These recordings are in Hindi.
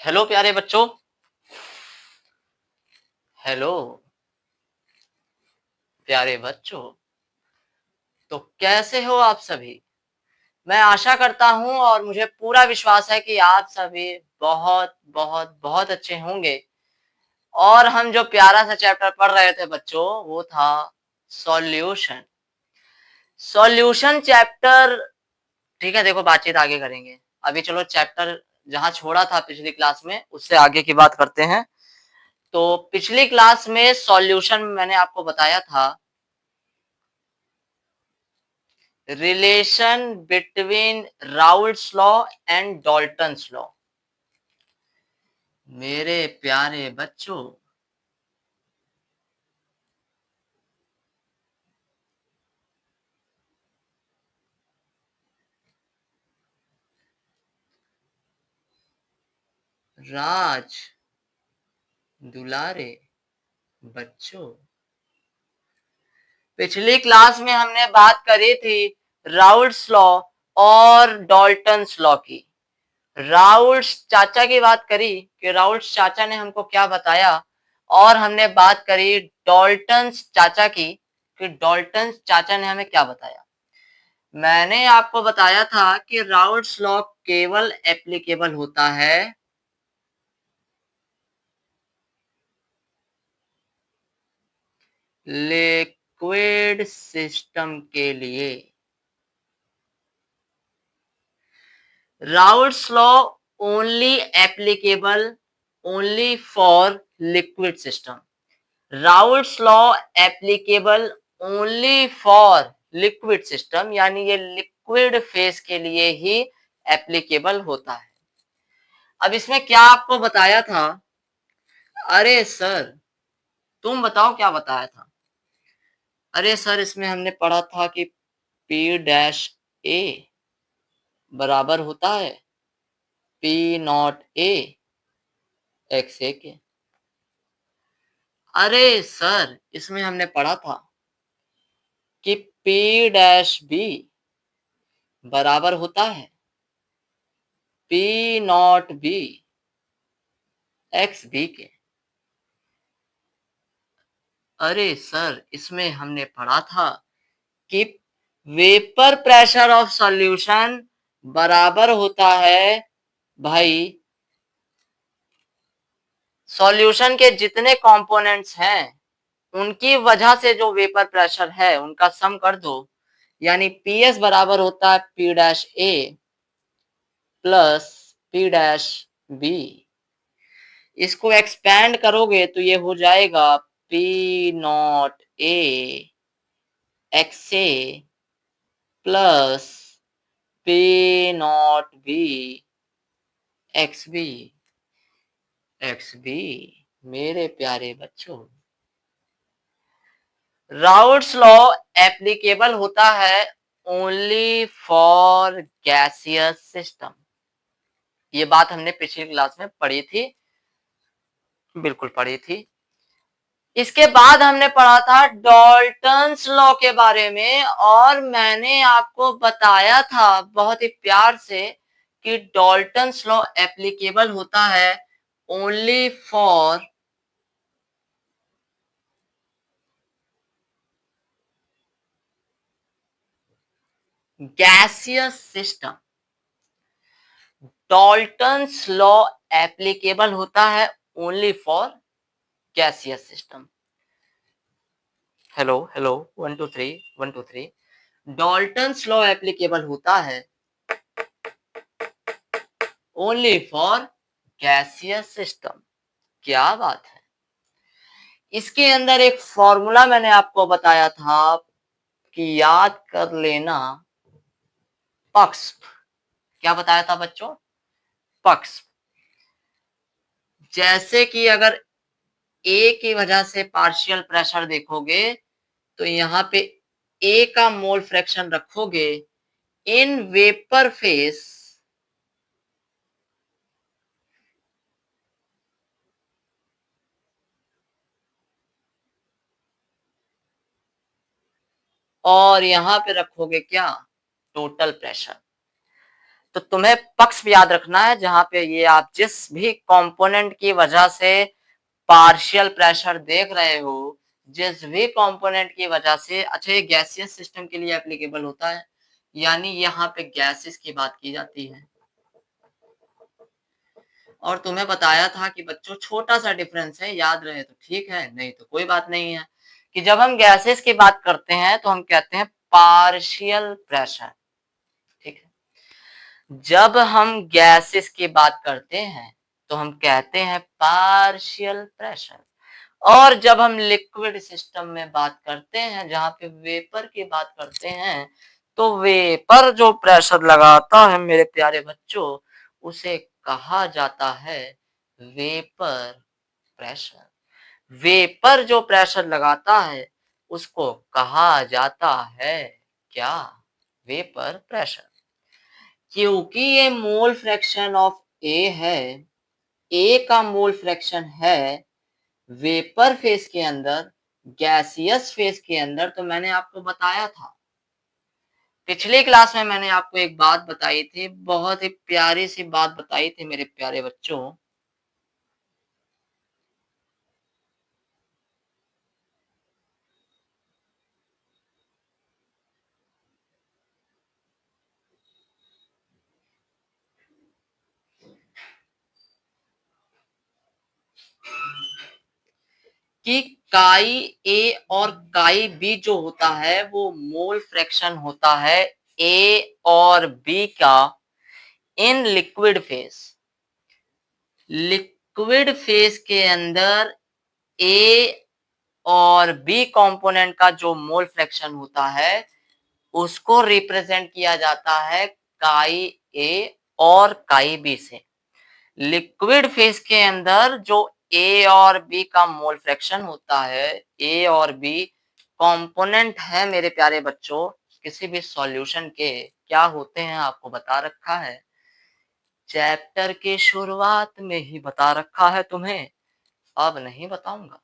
हेलो प्यारे बच्चों। हेलो प्यारे बच्चों। तो कैसे हो आप सभी? मैं आशा करता हूं और मुझे पूरा विश्वास है कि आप सभी बहुत बहुत बहुत अच्छे होंगे। और हम जो प्यारा सा चैप्टर पढ़ रहे थे बच्चों, वो था सॉल्यूशन। Solution chapter. ठीक है, देखो बातचीत आगे करेंगे। अभी चलो चैप्टर जहां छोड़ा था पिछली क्लास में उससे आगे की बात करते हैं। तो पिछली क्लास में सॉल्यूशन मैंने आपको बताया था relation between Raoult's law and Dalton's law. मेरे प्यारे बच्चों, राज दुलारे बच्चों, पिछली क्लास में हमने बात करी थी राउल्ट्स लॉ और डॉल्टन्स लॉ की। राउल्ट्स चाचा की बात करी कि राउल्ट्स चाचा ने हमको क्या बताया, और हमने बात करी डॉल्टन्स चाचा की कि डॉल्टन्स चाचा ने हमें क्या बताया। मैंने आपको बताया था कि राउल्ट्स लॉ केवल एप्लीकेबल होता है लिक्विड सिस्टम के लिए। Raoult's law only applicable only for liquid system. Raoult's law applicable only for liquid system, यानी ये लिक्विड फेस के लिए ही एप्लीकेबल होता है। अब इसमें क्या आपको बताया था? अरे सर, तुम बताओ क्या बताया था? अरे सर, इसमें हमने पढ़ा था कि P डैश ए बराबर होता है P नॉट ए एक्स ए के। अरे सर, इसमें हमने पढ़ा था कि P डैश बी बराबर होता है P nought B X B के। अरे सर, इसमें हमने पढ़ा था कि वेपर प्रेशर ऑफ सॉल्यूशन बराबर होता है भाई सॉल्यूशन के जितने कंपोनेंट्स हैं उनकी वजह से जो वेपर प्रेशर है उनका सम कर दो, यानी पीएस बराबर होता है P dash A plus P dash B. इसको एक्सपैंड करोगे तो ये हो जाएगा P not A X A plus P nought B X B X B. मेरे प्यारे बच्चों, राउल्ट्स लॉ एप्लीकेबल होता है ओनली फॉर गैसियस सिस्टम। ये बात हमने पिछली क्लास में पढ़ी थी, बिल्कुल पढ़ी थी। इसके बाद हमने पढ़ा था डॉल्टन्स लॉ के बारे में, और मैंने आपको बताया था बहुत ही प्यार से कि डॉल्टन्स लॉ एप्लीकेबल होता है only for gaseous system. Dalton's law applicable होता है only for gaseous system. Hello hello, 1 2 3 1 2 3। Dalton's law applicable होता है ओनली फॉर गैसियस सिस्टम। क्या बात है! इसके अंदर एक फॉर्मूला मैंने आपको बताया था कि याद कर लेना। पक्स। क्या बताया था बच्चों? पक्स। जैसे कि अगर ए की वजह से पार्शियल प्रेशर देखोगे तो यहाँ पे ए का मोल फ्रैक्शन रखोगे इन वेपर फेस, और यहां पे रखोगे क्या? Total pressure. तो तुम्हें पक्ष भी याद रखना है जहां पे ये आप जिस भी कंपोनेंट की वजह से पार्शियल प्रेशर देख रहे हो, जिस भी कंपोनेंट की वजह से, अच्छा ये गैसियस सिस्टम के लिए एप्लीकेबल होता है, यानी यहाँ पे गैसेस की बात की जाती है। और तुम्हें बताया था कि बच्चों छोटा सा डिफरेंस है, याद रहे तो ठीक है, नहीं तो कोई बात नहीं है, कि जब हम गैसेस की बात करते हैं तो हम कहते हैं पार्शियल प्रेशर, ठीक है। जब हम गैसेस की बात करते हैं तो हम कहते हैं पार्शियल प्रेशर। और जब हम लिक्विड सिस्टम में बात करते हैं, जहां पे वेपर की बात करते हैं, तो वेपर जो प्रेशर लगाता है मेरे प्यारे बच्चों, उसे कहा जाता है वेपर प्रेशर। वेपर जो प्रेशर लगाता है उसको कहा जाता है क्या? Vapour pressure. क्योंकि ये मोल फ्रैक्शन ऑफ ए है, ए का मोल फ्रैक्शन है वेपर फेज के अंदर, गैसियस फेज के अंदर, तो मैंने आपको बताया था पिछली क्लास में, मैंने आपको एक बात बताई थी, बहुत ही प्यारी सी बात बताई थी मेरे प्यारे बच्चों, कि काई ए और काई बी जो होता है वो मोल फ्रैक्शन होता है ए और बी का in liquid phase. Liquid phase के अंदर ए और बी कंपोनेंट का जो मोल फ्रैक्शन होता है उसको रिप्रेजेंट किया जाता है काई ए और काई बी से। लिक्विड फेज के अंदर जो ए और बी का मोल फ्रैक्शन होता है, ए और बी कंपोनेंट है मेरे प्यारे बच्चों किसी भी सॉल्यूशन के, क्या होते हैं आपको बता रखा है, चैप्टर के शुरुआत में ही बता रखा है तुम्हें, अब नहीं बताऊंगा।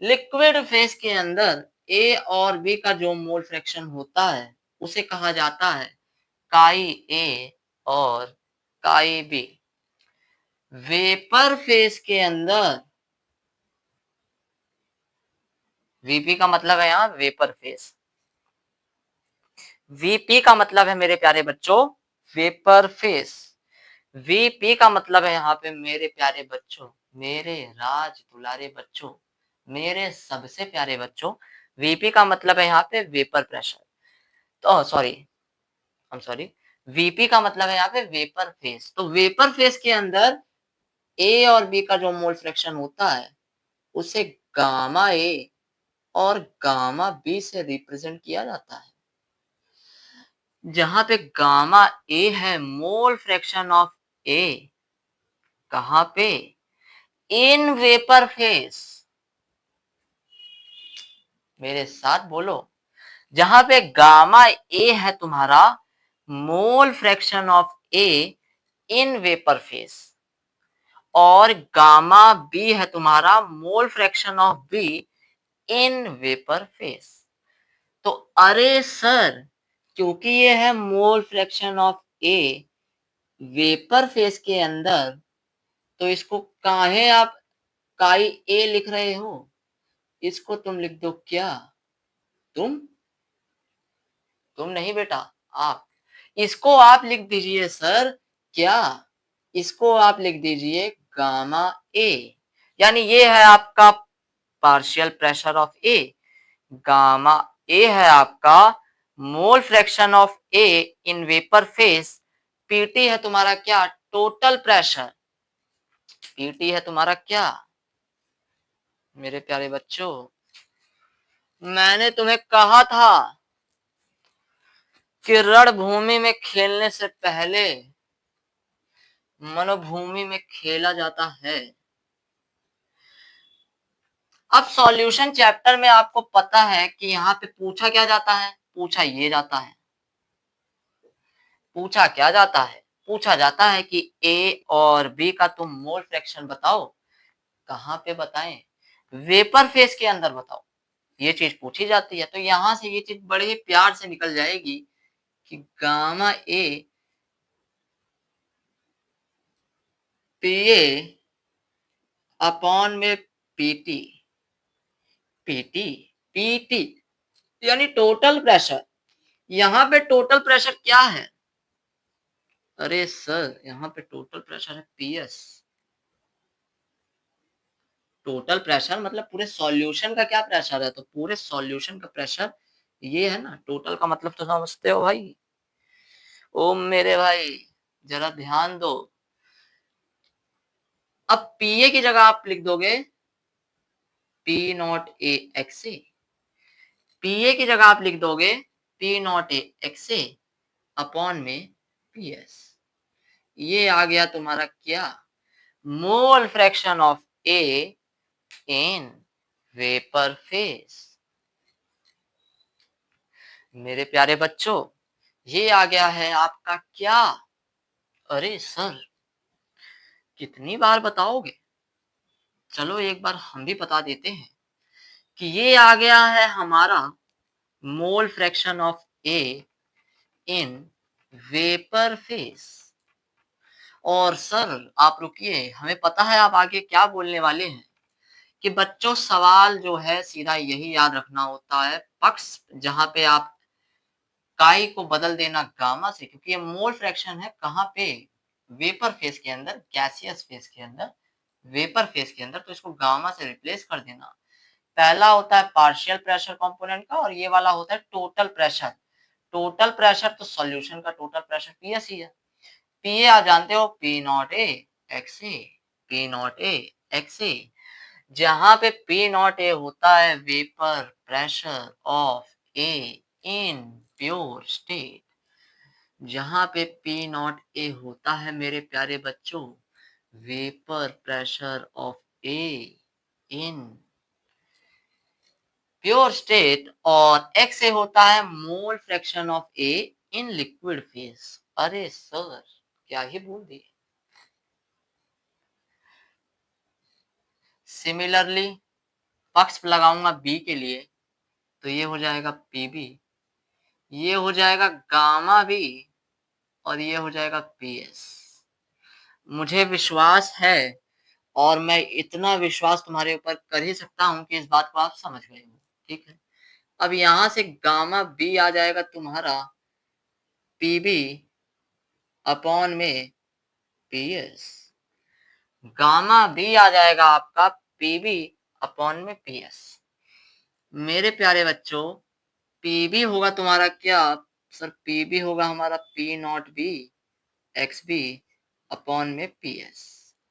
लिक्विड फेज के अंदर ए और बी का जो मोल फ्रैक्शन होता है उसे कहा जाता है काई ए और काई बी। वेपर फेज के अंदर, वीपी का मतलब है यहाँ वेपर फेज, वीपी का मतलब है मेरे प्यारे बच्चों वेपर फेज, वीपी का मतलब है यहाँ पे मेरे प्यारे बच्चों, मेरे राज दुलारे बच्चों, मेरे सबसे प्यारे बच्चों, वीपी का मतलब है यहाँ पे वेपर प्रेशर, तो सॉरी, हम सॉरी, वीपी का मतलब है यहाँ पे वेपर फेज। तो वेपर फेज के अंदर ए और बी का जो मोल फ्रैक्शन होता है उसे गामा ए और गामा बी से रिप्रेजेंट किया जाता है, जहां पे गामा ए है मोल फ्रैक्शन ऑफ ए, कहां पे? इन वेपर फेज, मेरे साथ बोलो, जहां पे गामा ए है तुम्हारा मोल fraction of A in vapour phase, और गामा बी है तुम्हारा मोल fraction of B in vapour phase. तो अरे सर, क्योंकि ये है मोल fraction of A vapour phase के अंदर, तो इसको काहे आप काई ए लिख रहे हो, इसको तुम लिख दो क्या? तुम तुम नहीं बेटा, आप, इसको आप लिख दीजिए सर क्या, इसको आप लिख दीजिए गामा ए, यानी ये है आपका partial pressure of A, gamma ए है आपका mole fraction of A in vapour phase, PT है तुम्हारा क्या? टोटल प्रेशर, पीटी है तुम्हारा क्या मेरे प्यारे बच्चों? मैंने तुम्हें कहा था कि रणभूमि में खेलने से पहले मनोभूमि में खेला जाता है। अब सॉल्यूशन चैप्टर में आपको पता है कि यहाँ पे पूछा क्या जाता है, पूछा ये जाता है, पूछा क्या जाता है, पूछा जाता है कि ए और बी का तुम मोल फ्रैक्शन बताओ, कहाँ पे बताएं? वेपर फेज के अंदर बताओ, ये चीज पूछी जाती है। तो यहां से ये चीज बड़े ही प्यार से निकल जाएगी कि गामा ए पीए अपॉन में पीटी, पीटी, पीटी यानी टोटल प्रेशर। यहाँ पे टोटल प्रेशर क्या है? अरे सर यहाँ पे टोटल प्रेशर है पीएस। टोटल प्रेशर मतलब पूरे सॉल्यूशन का क्या प्रेशर है, तो पूरे सॉल्यूशन का प्रेशर ये है ना। टोटल का मतलब तो समझते हो भाई। ओ मेरे भाई जरा ध्यान दो। अब पीए की जगह आप लिख दोगे पी नॉट ए एक्स ए। पीए की जगह आप लिख दोगे P not A X A upon में पीएस। ये आ गया तुम्हारा क्या? मोल fraction of A in vapour phase. मेरे प्यारे बच्चों ये आ गया है आपका क्या? अरे सर कितनी बार बताओगे? चलो एक बार हम भी बता देते हैं कि ये आ गया है हमारा मोल fraction of A in vapour phase. और सर आप रुकिए, हमें पता है आप आगे क्या बोलने वाले हैं कि बच्चों सवाल जो है सीधा यही याद रखना होता है, पक्ष जहां पे आप काई को बदल देना गामा से, क्योंकि ये मोल फ्रैक्शन है कहाँ पे? वेपर फेज के अंदर, गैसियस फेज के अंदर, वेपर फेज के अंदर, तो इसको गामा से रिप्लेस कर देना। पहला होता है पार्शियल प्रेशर कंपोनेंट का और ये वाला होता है टोटल प्रेशर। टोटल प्रेशर तो सॉल्यूशन का टोटल प्रेशर पीएस ही है। पीए आप जानते हो P not A X A, P not A X A. जहां पे पी नॉट ए होता है vapour pressure of A in pure state, जहां पे पी नॉट ए होता है मेरे प्यारे बच्चों vapour pressure of A in pure state, और एक्स ए होता है मोल fraction of A in liquid phase. अरे सर क्या ही बोल दिए। सिमिलरली पक्ष लगाऊंगा बी के लिए तो ये हो जाएगा पीबी, ये हो जाएगा गामा बी और ये हो जाएगा पीएस। मुझे विश्वास है और मैं इतना विश्वास तुम्हारे ऊपर कर ही सकता हूं कि इस बात को आप समझ गए हो। ठीक है, अब यहां से गामा बी आ जाएगा तुम्हारा पीबी अपॉन में पीएस। गामा बी आ जाएगा आपका पीबी अपॉन में पीएस। मेरे प्यारे बच्चों पीबी होगा तुम्हारा क्या? सर पीबी होगा हमारा P nought B X B upon में पीएस।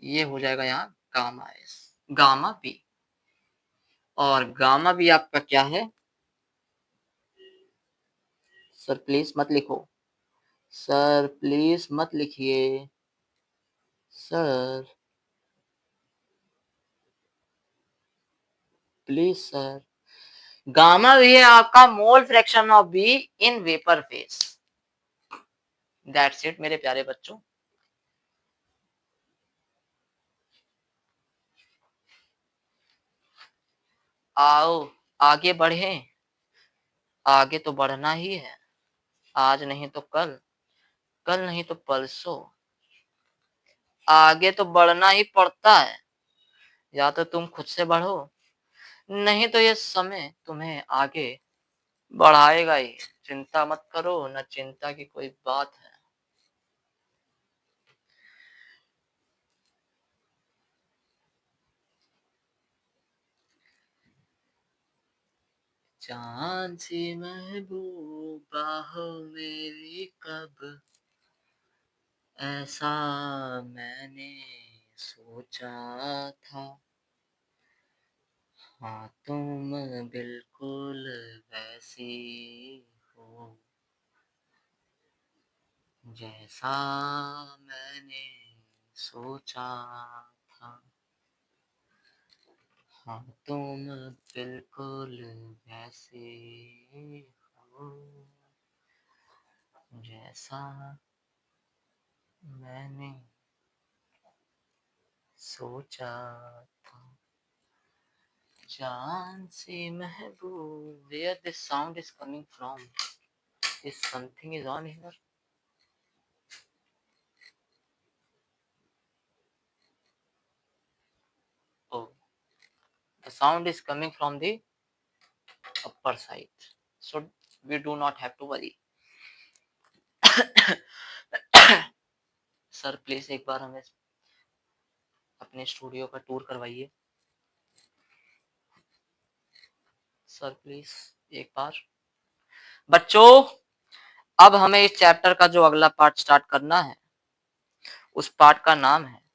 ये हो जाएगा यहाँ गामा एस, गामा बी। और गामा बी आपका क्या है? सर प्लीज मत लिखो, सर प्लीज मत लिखिए sir, please sir. Gamma B है आपका mole fraction of B in vapour phase. That's it मेरे प्यारे बच्चों। आओ आगे बढ़े, आगे तो बढ़ना ही है। आज नहीं तो कल, कल नहीं तो परसों, आगे तो बढ़ना ही पड़ता है। या तो तुम खुद से बढ़ो, नहीं तो ये समय तुम्हें आगे बढ़ाएगा ही। चिंता मत करो, न चिंता की कोई बात है। चांद सी महबूबा हो मेरी कब, ऐसा मैंने सोचा था। हाँ तुम बिल्कुल वैसी हो जैसा मैंने सोचा था। हाँ तुम बिल्कुल वैसे हो जैसा मैंने सोचा था। जान से महबूब, where this sound is coming from? Is something is on here? The sound is coming from the upper side, so we do not have to worry. Sir please एक बार हमें अपने स्टूडियो का टूर करवाइए सर प्लीज एक बार। बच्चों अब हमें इस चैप्टर का जो अगला पार्ट स्टार्ट करना है उस पार्ट का नाम है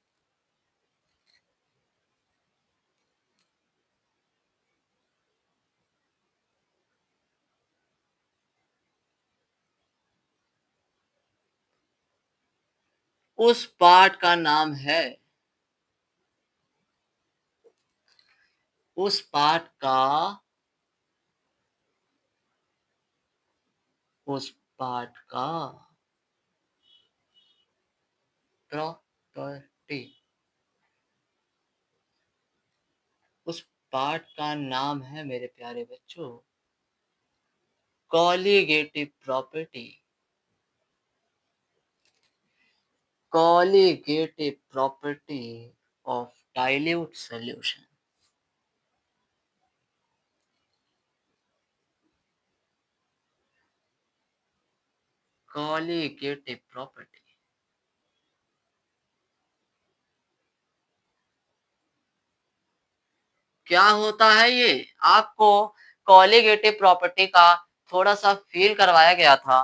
उस पार्ट का नाम है उस पार्ट का उस पार्ट का प्रॉपर्टी उस पार्ट का नाम है मेरे प्यारे बच्चों colligative property colligative property of dilute solution colligative property क्या होता है ये आपको कॉलीगेटिव प्रॉपर्टी का थोड़ा सा फील करवाया गया था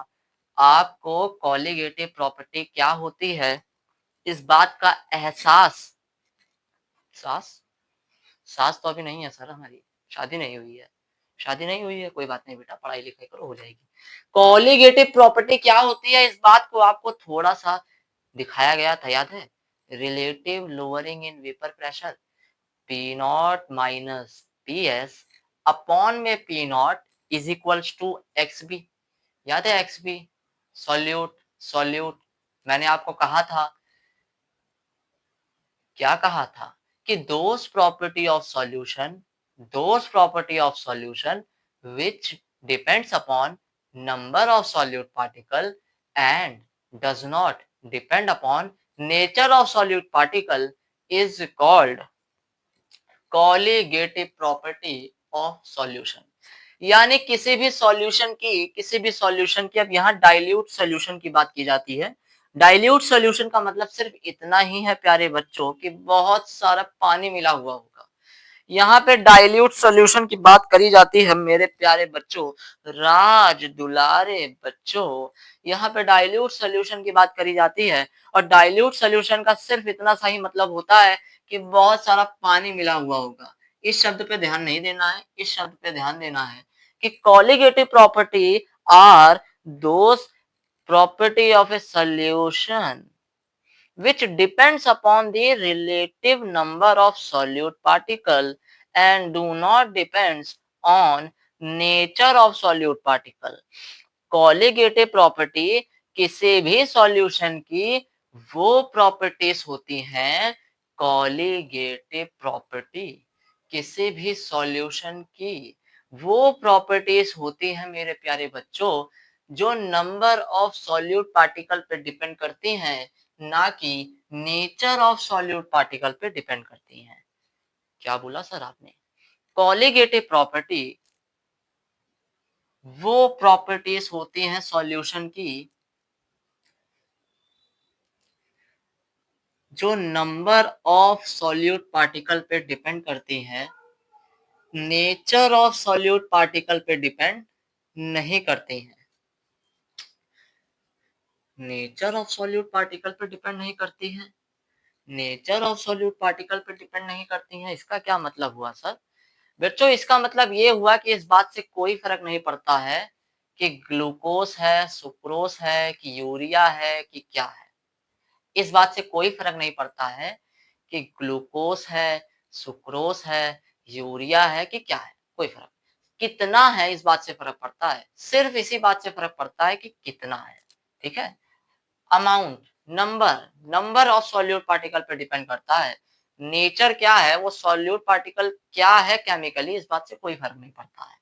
आपको कॉलीगेटिव प्रॉपर्टी क्या होती है इस बात का एहसास सास सास तो अभी नहीं है सर हमारी शादी नहीं हुई है शादी नहीं हुई है कोई बात नहीं बेटा पढ़ाई लिखाई करो हो जाएगी कॉलीगेटिव प्रॉपर्टी क्या होती है इस बात को आपको थोड़ा सा दिखाया गया था याद है relative lowering in vapour pressure P not minus P S upon में P not is equals to X B याद है एक्स बी सॉल्यूट सॉल्यूट मैंने आपको कहा था क्या कहा था कि those property of solution which depends upon number of solute particle and does not depend upon nature of solute particle is called colligative property of solution यानी किसी भी सॉल्यूशन की अब यहाँ डाइल्यूट सॉल्यूशन की बात की जाती है डाइल्यूट सॉल्यूशन का मतलब सिर्फ इतना ही है प्यारे बच्चों कि बहुत सारा पानी मिला हुआ होगा यहाँ पे डाइल्यूट सॉल्यूशन की बात करी जाती है मेरे प्यारे बच्चों राज दुलारे बच्चों यहाँ पे डाइल्यूट सॉल्यूशन की बात करी जाती है और डाइल्यूट सॉल्यूशन का सिर्फ इतना सा ही मतलब होता है कि बहुत सारा पानी मिला हुआ होगा इस शब्द पे ध्यान नहीं देना है इस शब्द पे ध्यान देना है कि colligative property are those property of a solution which depends upon the relative number of solute particle and do not depends on nature of solute particle colligative property किसी भी सॉल्यूशन की वो प्रॉपर्टीज होती हैं कॉलीगेटिव प्रॉपर्टी किसी भी सॉल्यूशन की वो प्रॉपर्टीज होती हैं मेरे प्यारे बच्चों जो नंबर ऑफ सॉल्यूट पार्टिकल पे डिपेंड करती हैं ना कि नेचर ऑफ सॉल्यूट पार्टिकल पे डिपेंड करती हैं क्या बोला सर आपने कॉलीगेटिव प्रॉपर्टी वो प्रॉपर्टीज होती हैं सॉल्यूशन की जो नंबर ऑफ सॉल्यूट पार्टिकल पे डिपेंड करती हैं नेचर ऑफ सॉल्यूट पार्टिकल पे डिपेंड नहीं करती हैं नेचर ऑफ सॉल्यूट पार्टिकल पे डिपेंड नहीं करती हैं नेचर ऑफ सॉल्यूट पार्टिकल पे डिपेंड नहीं करती हैं इसका क्या मतलब हुआ सर बच्चों इसका मतलब ये हुआ कि इस बात से कोई फर्क नहीं पड़ता है कि ग्लूकोज है सुक्रोज है कि यूरिया है कि क्या है इस बात से कोई फर्क नहीं पड़ता है कि ग्लूकोज है सुक्रोज है यूरिया है कि क्या है कोई फर्क कितना है इस बात से फर्क पड़ता है सिर्फ इसी बात से फर्क पड़ता है कि कितना है ठीक है amount number of solute particle पे डिपेंड करता है नेचर क्या है वो सॉल्यूट पार्टिकल क्या है केमिकली इस बात से कोई फर्क नहीं पड़ता है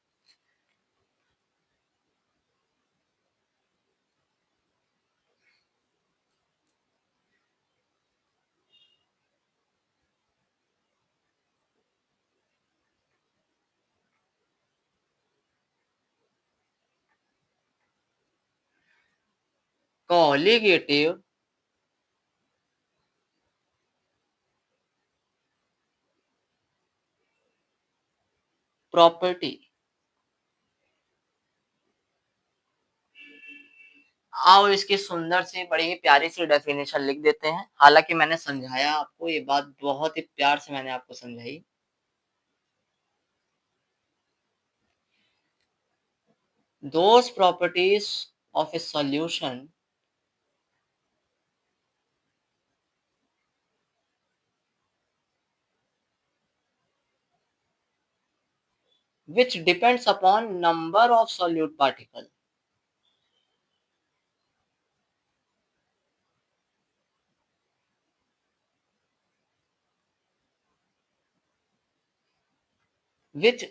कॉलिगेटिव प्रॉपर्टी। आओ इसकी सुंदर सी बड़ी ही प्यारी सी डेफिनेशन लिख देते हैं। हालांकि मैंने समझाया आपको, ये बात बहुत ही प्यार से मैंने आपको समझाई। Those properties of a solution which depends upon number of solute particle, which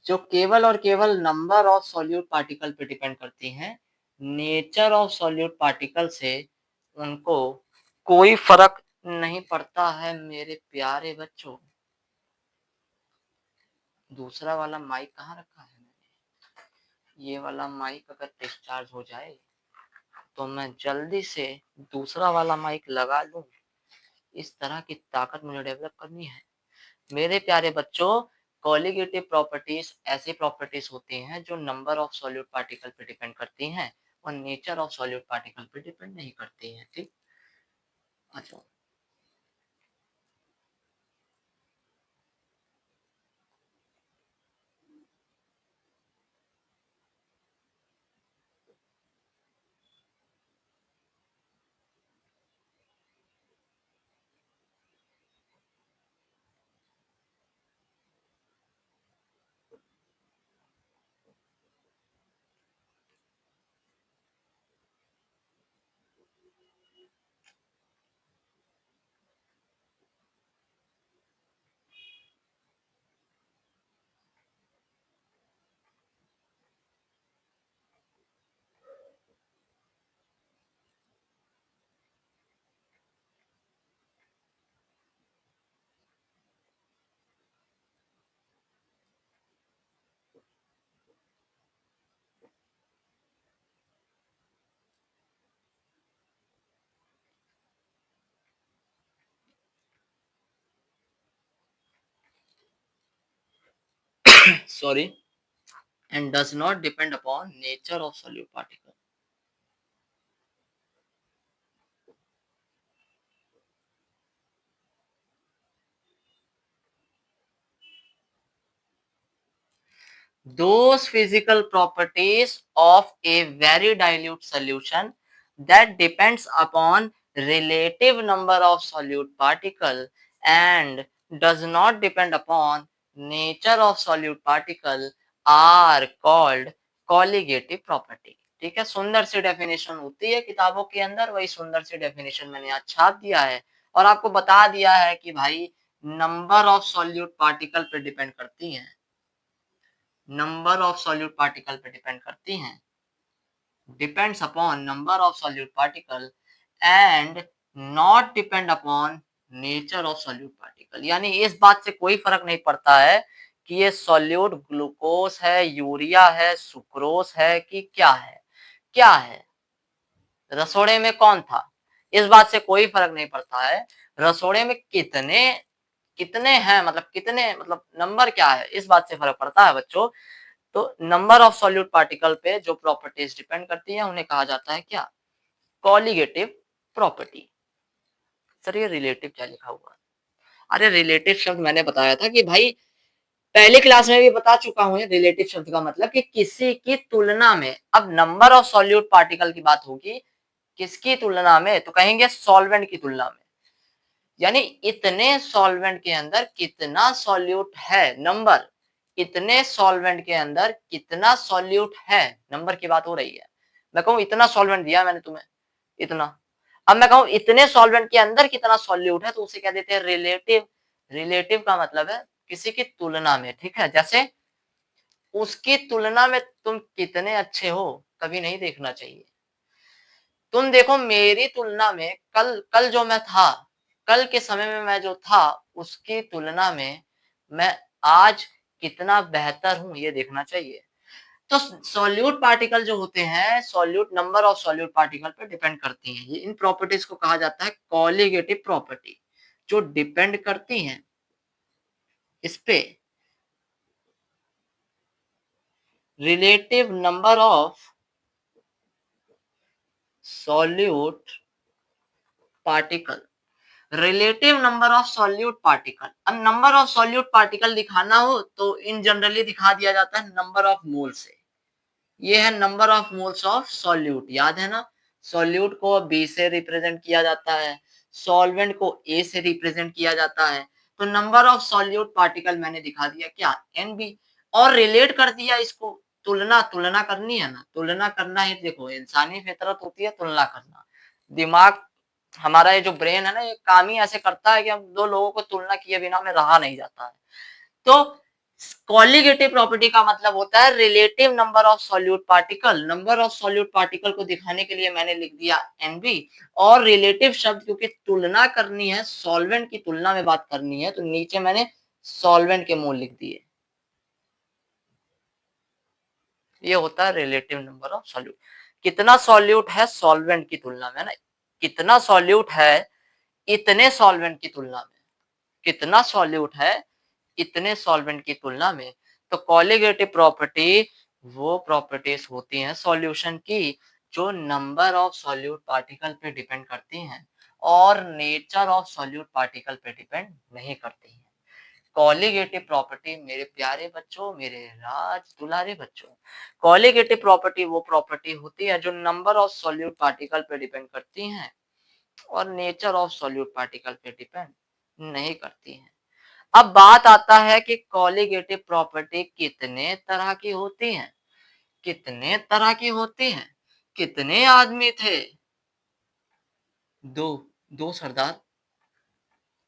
जो केवल और केवल नंबर ऑफ सॉल्यूट पार्टिकल पे डिपेंड करती हैं, नेचर ऑफ सॉल्यूट पार्टिकल से उनको कोई फर्क नहीं पड़ता है मेरे प्यारे बच्चों। दूसरा वाला माइक कहाँ रखा है मैंने? ये वाला माइक अगर डिस्चार्ज हो जाए तो मैं जल्दी से दूसरा वाला माइक लगा लूं। इस तरह की ताकत मुझे डेवलप करनी है। मेरे प्यारे बच्चों, कॉलिगेटिव प्रॉपर्टीज ऐसी प्रॉपर्टीज होती हैं जो नंबर ऑफ सॉल्यूट पार्टिकल पे डिपेंड करती हैं और नेचर ऑफ सॉल्यूट पार्टिकल पे डिपेंड नहीं करती हैं। ठीक, अच्छा। Sorry, and does not depend upon nature of solute particle. Those physical properties of a very dilute solution that depends upon relative number of solute particle and does not depend upon nature of solute particle are called colligative property। ठीक है, सुंदर सी डेफिनेशन होती है किताबों के अंदर, वही सुंदर सी डेफिनेशन मैंने यहाँ छाप दिया है और आपको बता दिया है कि भाई नंबर ऑफ सॉल्यूट पार्टिकल पे डिपेंड करती हैं, नंबर ऑफ सॉल्यूट पार्टिकल पे डिपेंड करती हैं, depends upon number of solute particle and not depend upon nature of solute particle. यानी इस बात से कोई फर्क नहीं पड़ता है कि ये सॉल्यूट ग्लूकोज है, यूरिया है, सुक्रोज है कि क्या है, क्या है, रसोड़े में कौन था, इस बात से कोई फर्क नहीं पड़ता है। रसोड़े में कितने कितने हैं, मतलब कितने, मतलब नंबर क्या है, इस बात से फर्क पड़ता है बच्चों। तो नंबर ऑफ सॉल्यूट पार्टिकल पे जो प्रॉपर्टीज डिपेंड करती है उन्हें कहा जाता है क्या, कॉलिगेटिव प्रॉपर्टी। सर ये रिलेटिव क्या लिखा हुआ है? अरे रिलेटिव शब्द मैंने बताया था कि भाई पहले क्लास में भी बता चुका हूं, रिलेटिव शब्द का मतलब कि किसी की तुलना में। अब नंबर ऑफ सॉल्यूट पार्टिकल की बात होगी, किसकी तुलना में, तो कहेंगे सॉल्वेंट की तुलना में। यानी इतने सॉल्वेंट के अंदर कितना सॉल्यूट है, नंबर, इतने सॉल्वेंट के अंदर कितना सॉल्यूट है, नंबर की बात हो रही है। मैं कहूं इतना सॉल्वेंट दिया मैंने तुम्हें, इतना। अब मैं कहूं इतने सॉल्वेंट के अंदर कितना सॉल्यूट है, तो उसे कह देते हैं रिलेटिव। रिलेटिव का मतलब है किसी की तुलना में। ठीक है, जैसे उसकी तुलना में तुम कितने अच्छे हो कभी नहीं देखना चाहिए। तुम देखो मेरी तुलना में कल कल जो मैं था, कल के समय में मैं जो था उसकी तुलना में मैं आज कितना बेहतर हूं, ये देखना चाहिए। तो सॉल्यूट पार्टिकल जो होते हैं, solute number of solute particle पे डिपेंड करती हैं। ये इन प्रॉपर्टीज को कहा जाता है कॉलीगेटिव प्रॉपर्टी, जो डिपेंड करती हैं इस पे relative number of solute particle. Relative number of solute particle, अब नंबर ऑफ सॉल्यूट पार्टिकल दिखाना हो तो इन जनरली दिखा दिया जाता है नंबर ऑफ मोल से। ये है number of moles of solute, याद है ना। सॉल्यूट को बी से रिप्रेजेंट किया जाता है, सॉल्वेंट को ए से रिप्रेजेंट किया जाता है। तो नंबर ऑफ सॉल्यूट पार्टिकल मैंने दिखा दिया क्या, एन बी, और रिलेट कर दिया इसको। तुलना, तुलना करनी है ना, तुलना करना है। देखो इंसानी फितरत होती है तुलना करना। दिमाग हमारा, ये जो ब्रेन है ना, ये काम ही ऐसे करता है कि हम दो लोगों को तुलना किए बिना में रहा नहीं जाता है। तो कॉलीगेटिव प्रॉपर्टी का मतलब होता है relative number of solute particle. Number of solute particle को दिखाने के लिए मैंने लिख दिया एनबी, और रिलेटिव शब्द क्योंकि तुलना करनी है, सॉल्वेंट की तुलना में बात करनी है, तो नीचे मैंने सॉल्वेंट के मोल लिख दिए। ये होता है रिलेटिव नंबर ऑफ सॉल्यूट। कितना सॉल्यूट है सॉल्वेंट की तुलना में ना, कितना सॉल्यूट है इतने सॉल्वेंट की तुलना में, कितना सॉल्यूट है इतने सॉल्वेंट की तुलना में। तो कॉलीगेटिव प्रॉपर्टी वो प्रॉपर्टीज होती हैं सॉल्यूशन की जो नंबर ऑफ सॉल्यूट पार्टिकल पे डिपेंड करती हैं और नेचर ऑफ सॉल्यूट पार्टिकल पे डिपेंड नहीं करती हैं। कॉलीगेटिव प्रॉपर्टी मेरे प्यारे बच्चों, मेरे राज दुलारे बच्चों, कॉलीगेटिव प्रॉपर्टी वो प्रॉपर्टी होती है जो नंबर ऑफ सॉल्यूट पार्टिकल पे डिपेंड करती हैं और नेचर ऑफ सॉल्यूट पार्टिकल पे डिपेंड नहीं करती हैं। अब बात आता है कि कॉलीगेटिव प्रॉपर्टी कितने तरह की होती हैं, कितने तरह की होती हैं। कितने आदमी थे, दो, दो सरदार।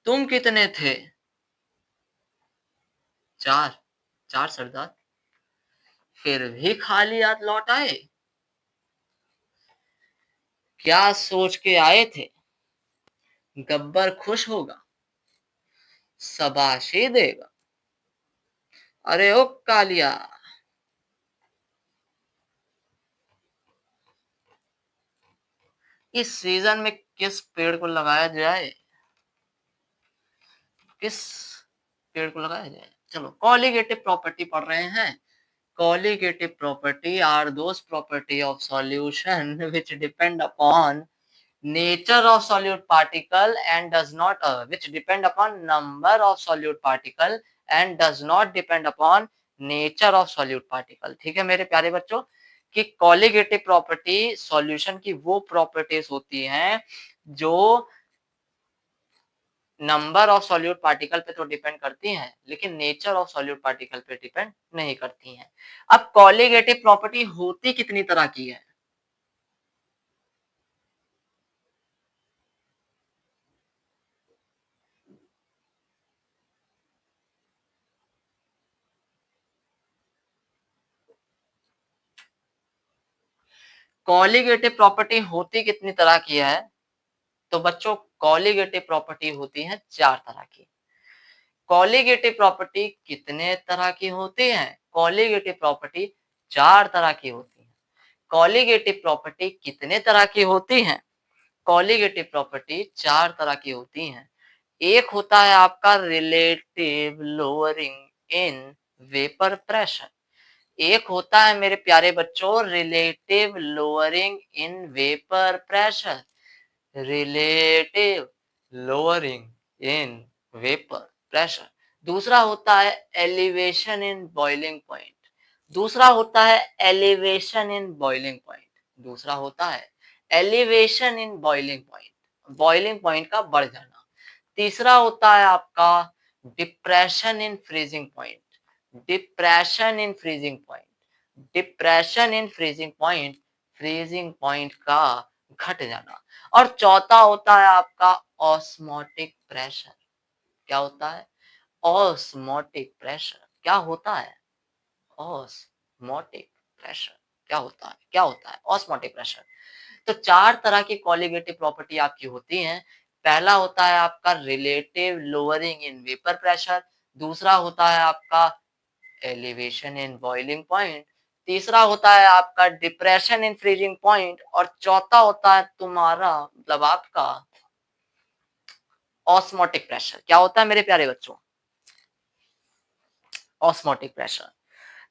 तुम कितने थे, चार, चार सरदार। फिर भी खाली हाथ लौट आए, क्या सोच के आए थे, गब्बर खुश होगा, शाबाशी देगा। अरे ओ कालिया, इस सीजन में किस पेड़ को लगाया जाए, किस पेड़ को लगाया जाए। चलो कॉलीगेटिव प्रॉपर्टी पढ़ रहे हैं। Colligative property are those property of solution which depend upon nature of solute particle and does not which depend upon number of solute particle and does not depend upon nature of solute particle। ठीक है मेरे प्यारे बच्चों, कि कॉलीगेटिव प्रॉपर्टी सॉल्यूशन की वो प्रॉपर्टीज होती हैं जो नंबर ऑफ सॉल्यूट पार्टिकल पे तो डिपेंड करती हैं लेकिन नेचर ऑफ सॉल्यूट पार्टिकल पे डिपेंड नहीं करती हैं। अब कॉलीगेटिव प्रॉपर्टी होती कितनी तरह की है, कॉलीगेटिव प्रॉपर्टी होती कितनी तरह की है। तो बच्चों कॉलीगेटिव प्रॉपर्टी होती है चार तरह की। कॉलीगेटिव प्रॉपर्टी कितने तरह की होती है, कॉलीगेटिव प्रॉपर्टी चार तरह की होती है। कॉलीगेटिव प्रॉपर्टी कितने तरह की होती है, कॉलीगेटिव प्रॉपर्टी चार तरह की होती हैं। एक होता है आपका relative lowering in vapour pressure. एक होता है मेरे प्यारे बच्चों relative lowering in vapour pressure, relative lowering in vapour pressure. दूसरा होता है एलिवेशन इन बॉइलिंग पॉइंट, दूसरा होता है एलिवेशन इन बॉइलिंग पॉइंट, दूसरा होता है elevation in boiling point, boiling point का बढ़ जाना। तीसरा होता है आपका depression in freezing point, depression in freezing point, depression in freezing point, freezing point का घट जाना। और चौथा होता है आपका ऑस्मोटिक प्रेशर। क्या होता है, ऑस्मोटिक प्रेशर। क्या होता है, ऑस्मोटिक प्रेशर। क्या होता है, क्या होता है ऑस्मोटिक प्रेशर। तो चार तरह की कॉलीगेटिव प्रॉपर्टी आपकी होती हैं। पहला होता है आपका relative lowering in vapour pressure, दूसरा होता है आपका एलिवेशन इन बॉइलिंग पॉइंट, तीसरा होता है आपका डिप्रेशन इन फ्रीजिंग पॉइंट, और चौथा होता है तुम्हारा मतलब आपका ऑस्मोटिक प्रेशर। क्या होता है मेरे प्यारे बच्चों? Osmotic pressure.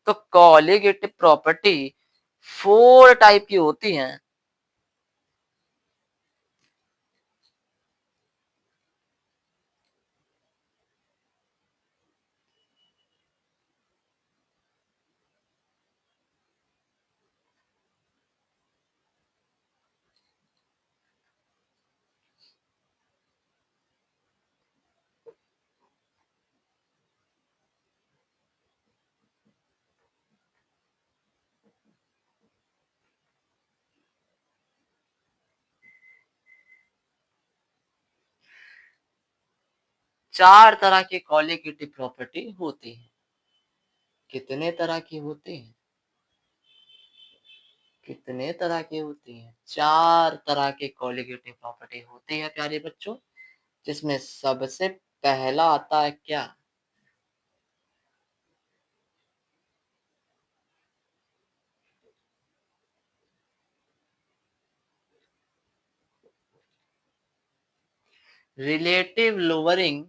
तो कोलिगेटिव प्रॉपर्टी 4 टाइप की होती हैं। चार तरह की कोलिगेटिव प्रॉपर्टी होती है। कितने तरह की होती है? कितने तरह की होती है? 4 तरह की कोलिगेटिव प्रॉपर्टी होती है प्यारे बच्चों, जिसमें सबसे पहला आता है क्या? Relative lowering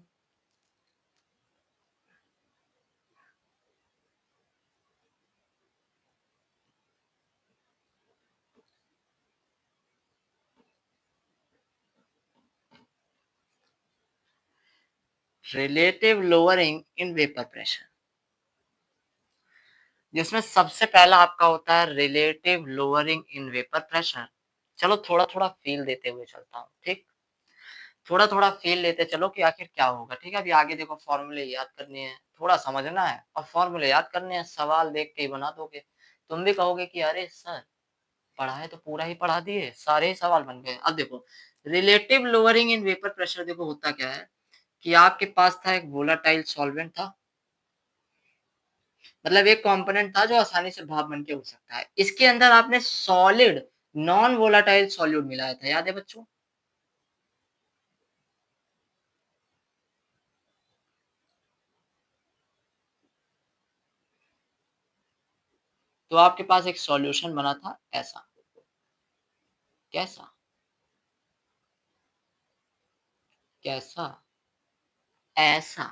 relative lowering in vapour pressure, जिसमें सबसे पहला आपका होता है relative lowering in vapour pressure. चलो थोड़ा थोड़ा फील देते हुए चलता हूँ, ठीक? थोड़ा थोड़ा फील लेते चलो कि आखिर क्या होगा, ठीक है? अभी आगे देखो फॉर्मूले याद करने हैं, थोड़ा समझना है और फॉर्मूले याद करने हैं, सवाल देख के ही बना दोगे। तुम भी कहोगे कि अरे सर पढ़ा है तो पूरा ही पढ़ा दिए, सारे ही सवाल बन गए। अब देखो relative lowering in vapour pressure, देखो होता क्या है कि आपके पास था एक वोलाटाइल सॉल्वेंट था, मतलब एक कंपोनेंट था जो आसानी से भाप बन के उड़ सकता है। इसके अंदर आपने सॉलिड नॉन वोलाटाइल सॉल्यूट मिलाया था, याद है बच्चों? तो आपके पास एक सॉल्यूशन बना था ऐसा। कैसा? कैसा? ऐसा।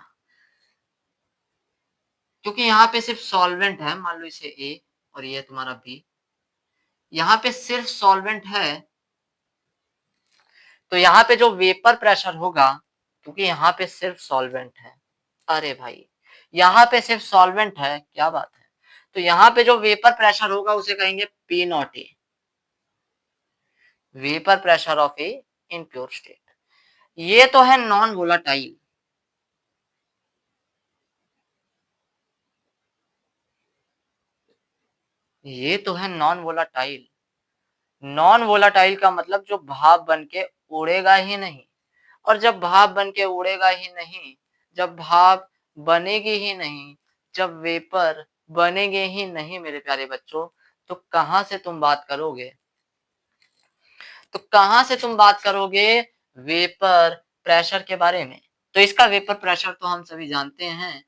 क्योंकि यहाँ पे सिर्फ सॉल्वेंट है, मान लो इसे ए और ये तुम्हारा बी, यहाँ पे सिर्फ सॉल्वेंट है, तो यहाँ पे जो वेपर प्रेशर होगा, क्योंकि यहाँ पे सिर्फ सॉल्वेंट है, अरे भाई यहाँ पे सिर्फ सॉल्वेंट है, क्या बात है, तो यहाँ पे जो वेपर प्रेशर होगा उसे कहेंगे P not a, vapour pressure of A in pure state. ये तो है नॉन वोलाटाइल, ये तो है नॉन वोलाटाइल। नॉन वोलाटाइल का मतलब जो भाप बन के उड़ेगा ही नहीं, और जब भाप बन के उड़ेगा ही नहीं, जब भाप बनेगी ही नहीं, जब वेपर बनेगे ही नहीं मेरे प्यारे बच्चों, तो कहां से तुम बात करोगे? तो कहां से तुम बात करोगे वेपर प्रेशर के बारे में? तो इसका वेपर प्रेशर तो हम सभी जानते हैं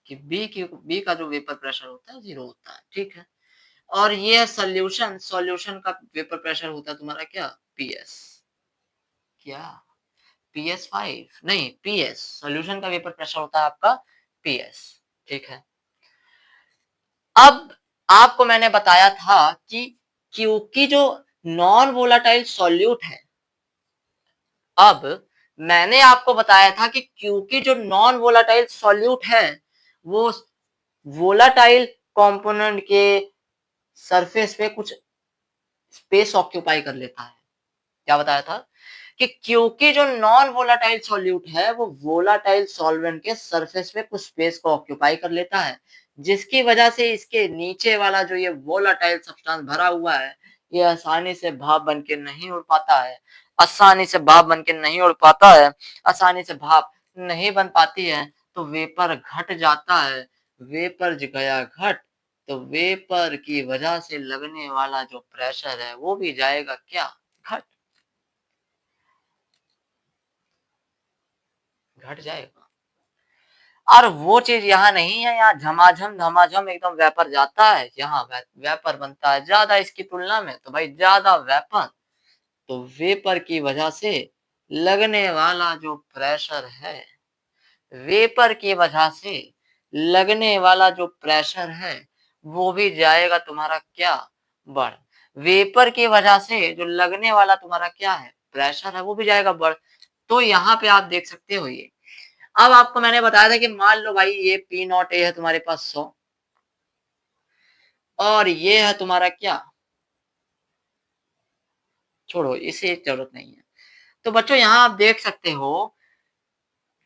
कि बी का जो वेपर प्रेशर होता है 0 होता है, ठीक है? और ये सॉल्यूशन, सॉल्यूशन का वेपर प्रेशर होता है तुम्हारा क्या? पीएस। क्या? PS5 नहीं, पीएस, सॉल्यूशन का वेपर प्रेशर होता है आपका पीएस, ठीक है? अब आपको मैंने बताया था कि क्योंकि जो नॉन वोलाटाइल सॉल्यूट है, अब मैंने आपको बताया था कि क्योंकि जो नॉन वोलाटाइल सॉल्यूट है वो वोलाटाइल कंपोनेंट के सरफेस पे कुछ स्पेस ऑक्यूपाई कर लेता है। क्या बताया था? कि क्योंकि जो नॉन वोलाटाइल सॉल्यूट है वो वोलाटाइल सॉल्वेंट के सरफेस पे कुछ स्पेस को ऑक्यूपाई कर लेता है, जिसकी वजह से इसके नीचे वाला जो ये वोलाटाइल सब्सटेंस भरा हुआ है, ये आसानी से भाप बन के नहीं उड़ पाता है, आसानी से भाप बन के नहीं उड़ पाता है, आसानी से भाप नहीं बन पाती है, तो वेपर घट जाता है। वेपर गया घट, तो वेपर की वजह से लगने वाला जो प्रेशर है वो भी जाएगा क्या? घट। घट जाएगा। और वो चीज यहाँ नहीं है, यहाँ झमाझम झमाझम एकदम वेपर जाता है, यहाँ वेपर बनता है ज्यादा इसकी तुलना में, तो भाई ज्यादा वेपर, तो वेपर की वजह से लगने वाला जो प्रेशर है, वेपर की वजह से लगने वाला जो प्रेशर है वो भी जाएगा तुम्हारा क्या, बढ़। वेपर की वजह से जो लगने वाला तुम्हारा क्या है, प्रेशर है, वो भी जाएगा बढ़। तो यहाँ पे आप देख सकते हो ये। अब आपको मैंने बताया था कि मान लो भाई ये पी नॉट ए है तुम्हारे पास 100 और ये है तुम्हारा क्या, छोड़ो इसे जरूरत नहीं है। तो बच्चों यहाँ आप देख सकते हो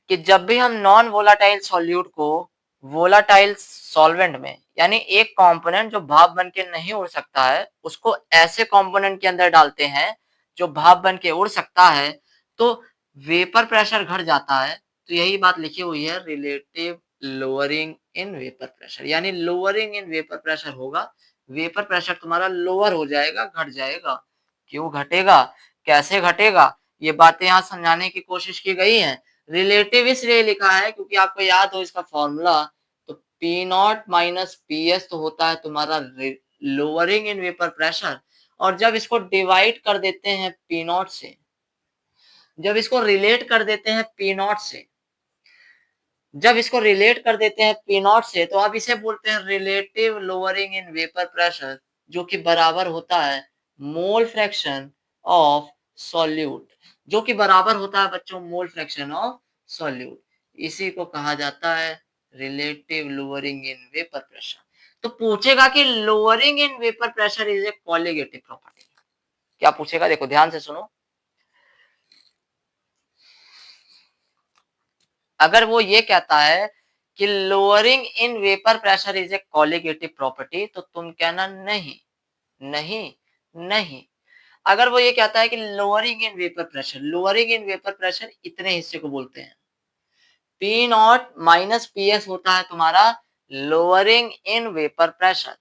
कि जब भी हम नॉन वोलाटाइल सॉल्यूट को वोलाटाइल सॉल्वेंट में, यानी एक कंपोनेंट जो भाप बन के नहीं उड़ सकता है उसको ऐसे कंपोनेंट के अंदर डालते हैं जो भाप बन के उड़ सकता है, तो वेपर प्रेशर घट जाता है। तो यही बात लिखी हुई है, relative lowering in vapour pressure, यानी लोअरिंग इन वेपर प्रेशर होगा, वेपर प्रेशर तुम्हारा लोअर हो जाएगा, घट जाएगा। क्यों घटेगा, कैसे घटेगा, ये बातें यहाँ समझाने की कोशिश की गई है। रिलेटिव इसलिए लिखा है क्योंकि आपको याद हो इसका फॉर्मूला, तो P not minus P S तो होता है तुम्हारा लोअरिंग इन वेपर प्रेशर, और जब इसको डिवाइड कर देते हैं पी नॉट से, जब इसको रिलेट कर देते हैं पी नॉट से, जब इसको रिलेट कर देते हैं पी नॉट से, तो आप इसे बोलते हैं relative lowering in vapour pressure, जो कि बराबर होता है मोल फ्रैक्शन ऑफ सॉल्यूट, जो कि बराबर होता है बच्चों मोल फ्रैक्शन ऑफ सॉल्यूट। इसी को कहा जाता है relative lowering in vapour pressure. तो पूछेगा कि lowering in vapour pressure is a colligative property, क्या पूछेगा, देखो ध्यान से सुनो। अगर वो ये कहता है कि lowering in vapour pressure is a colligative property, तो तुम कहना नहीं, नहीं, नहीं। अगर वो ये कहता है कि lowering in vapour pressure, lowering in vapour pressure इतने हिस्से को बोलते हैं, P not minus P S होता है तुम्हारा lowering in vapour pressure,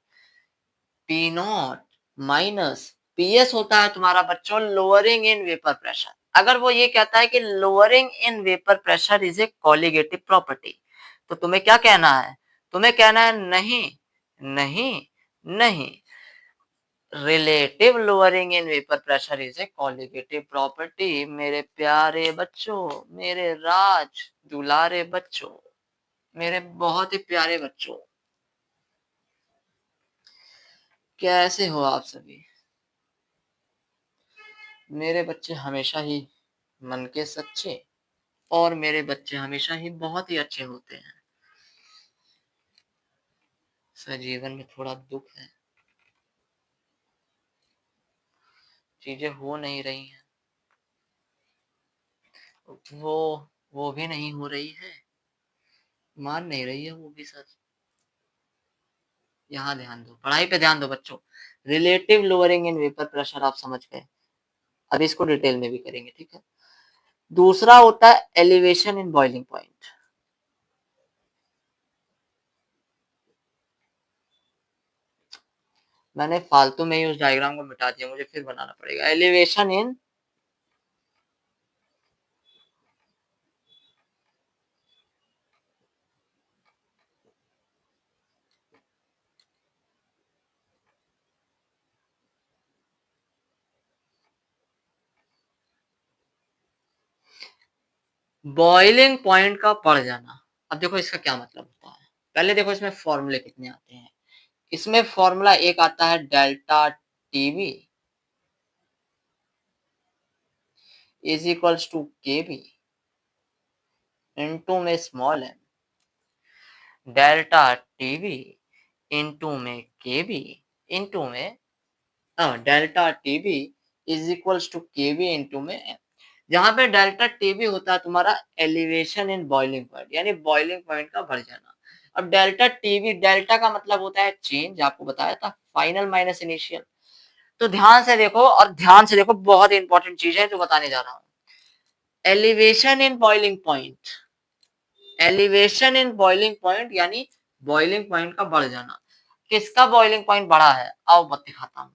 P not minus P S होता है तुम्हारा बच्चों लोअरिंग इन वेपर प्रेशर। अगर वो ये कहता है कि lowering in vapour pressure is a colligative property, तो तुम्हें क्या कहना है, तुम्हें कहना है नहीं, नहीं, नहीं, relative lowering in vapour pressure is a colligative property. मेरे प्यारे बच्चों, मेरे राज दुलारे बच्चों, मेरे बहुत ही प्यारे बच्चों, कैसे हो आप सभी। मेरे बच्चे हमेशा ही मन के सच्चे, और मेरे बच्चे हमेशा ही बहुत ही अच्छे होते हैं। सर जीवन में थोड़ा दुख है, चीजें हो नहीं रही हैं, वो वो भी नहीं हो रही है, मान नहीं रही है वो भी सर। यहाँ ध्यान दो, पढ़ाई पे ध्यान दो बच्चों। Relative lowering in vapour pressure आप समझ गए, अब इसको डिटेल में भी करेंगे, ठीक है। दूसरा होता है एलिवेशन इन बॉइलिंग पॉइंट। मैंने फालतू में ही उस डायग्राम को मिटा दिया, मुझे फिर बनाना पड़ेगा। एलिवेशन इन बॉइलिंग पॉइंट का बढ़ जाना। अब देखो इसका क्या मतलब होता है, पहले देखो इसमें फॉर्मूले कितने आते हैं। इसमें फॉर्मूला एक आता है delta T B is equals to K B into में small M, delta T B into में के बी इंटू में delta T B is equals to K B into में एम। जहां पे डेल्टा टीवी होता है तुम्हारा एलिवेशन इन बॉइलिंग पॉइंट, यानी बॉइलिंग पॉइंट का बढ़ जाना। अब डेल्टा टीवी, डेल्टा का मतलब होता है चेंज, आपको बताया था, फाइनल माइनस इनिशियल। तो ध्यान से देखो, और ध्यान से देखो, बहुत इंपॉर्टेंट चीज है जो बताने जा रहा हूं। Elevation in boiling point, elevation in boiling point यानी बॉइलिंग पॉइंट का बढ़ जाना। किसका बॉइलिंग पॉइंट बढ़ा है, आओ बत दिखाता हूं।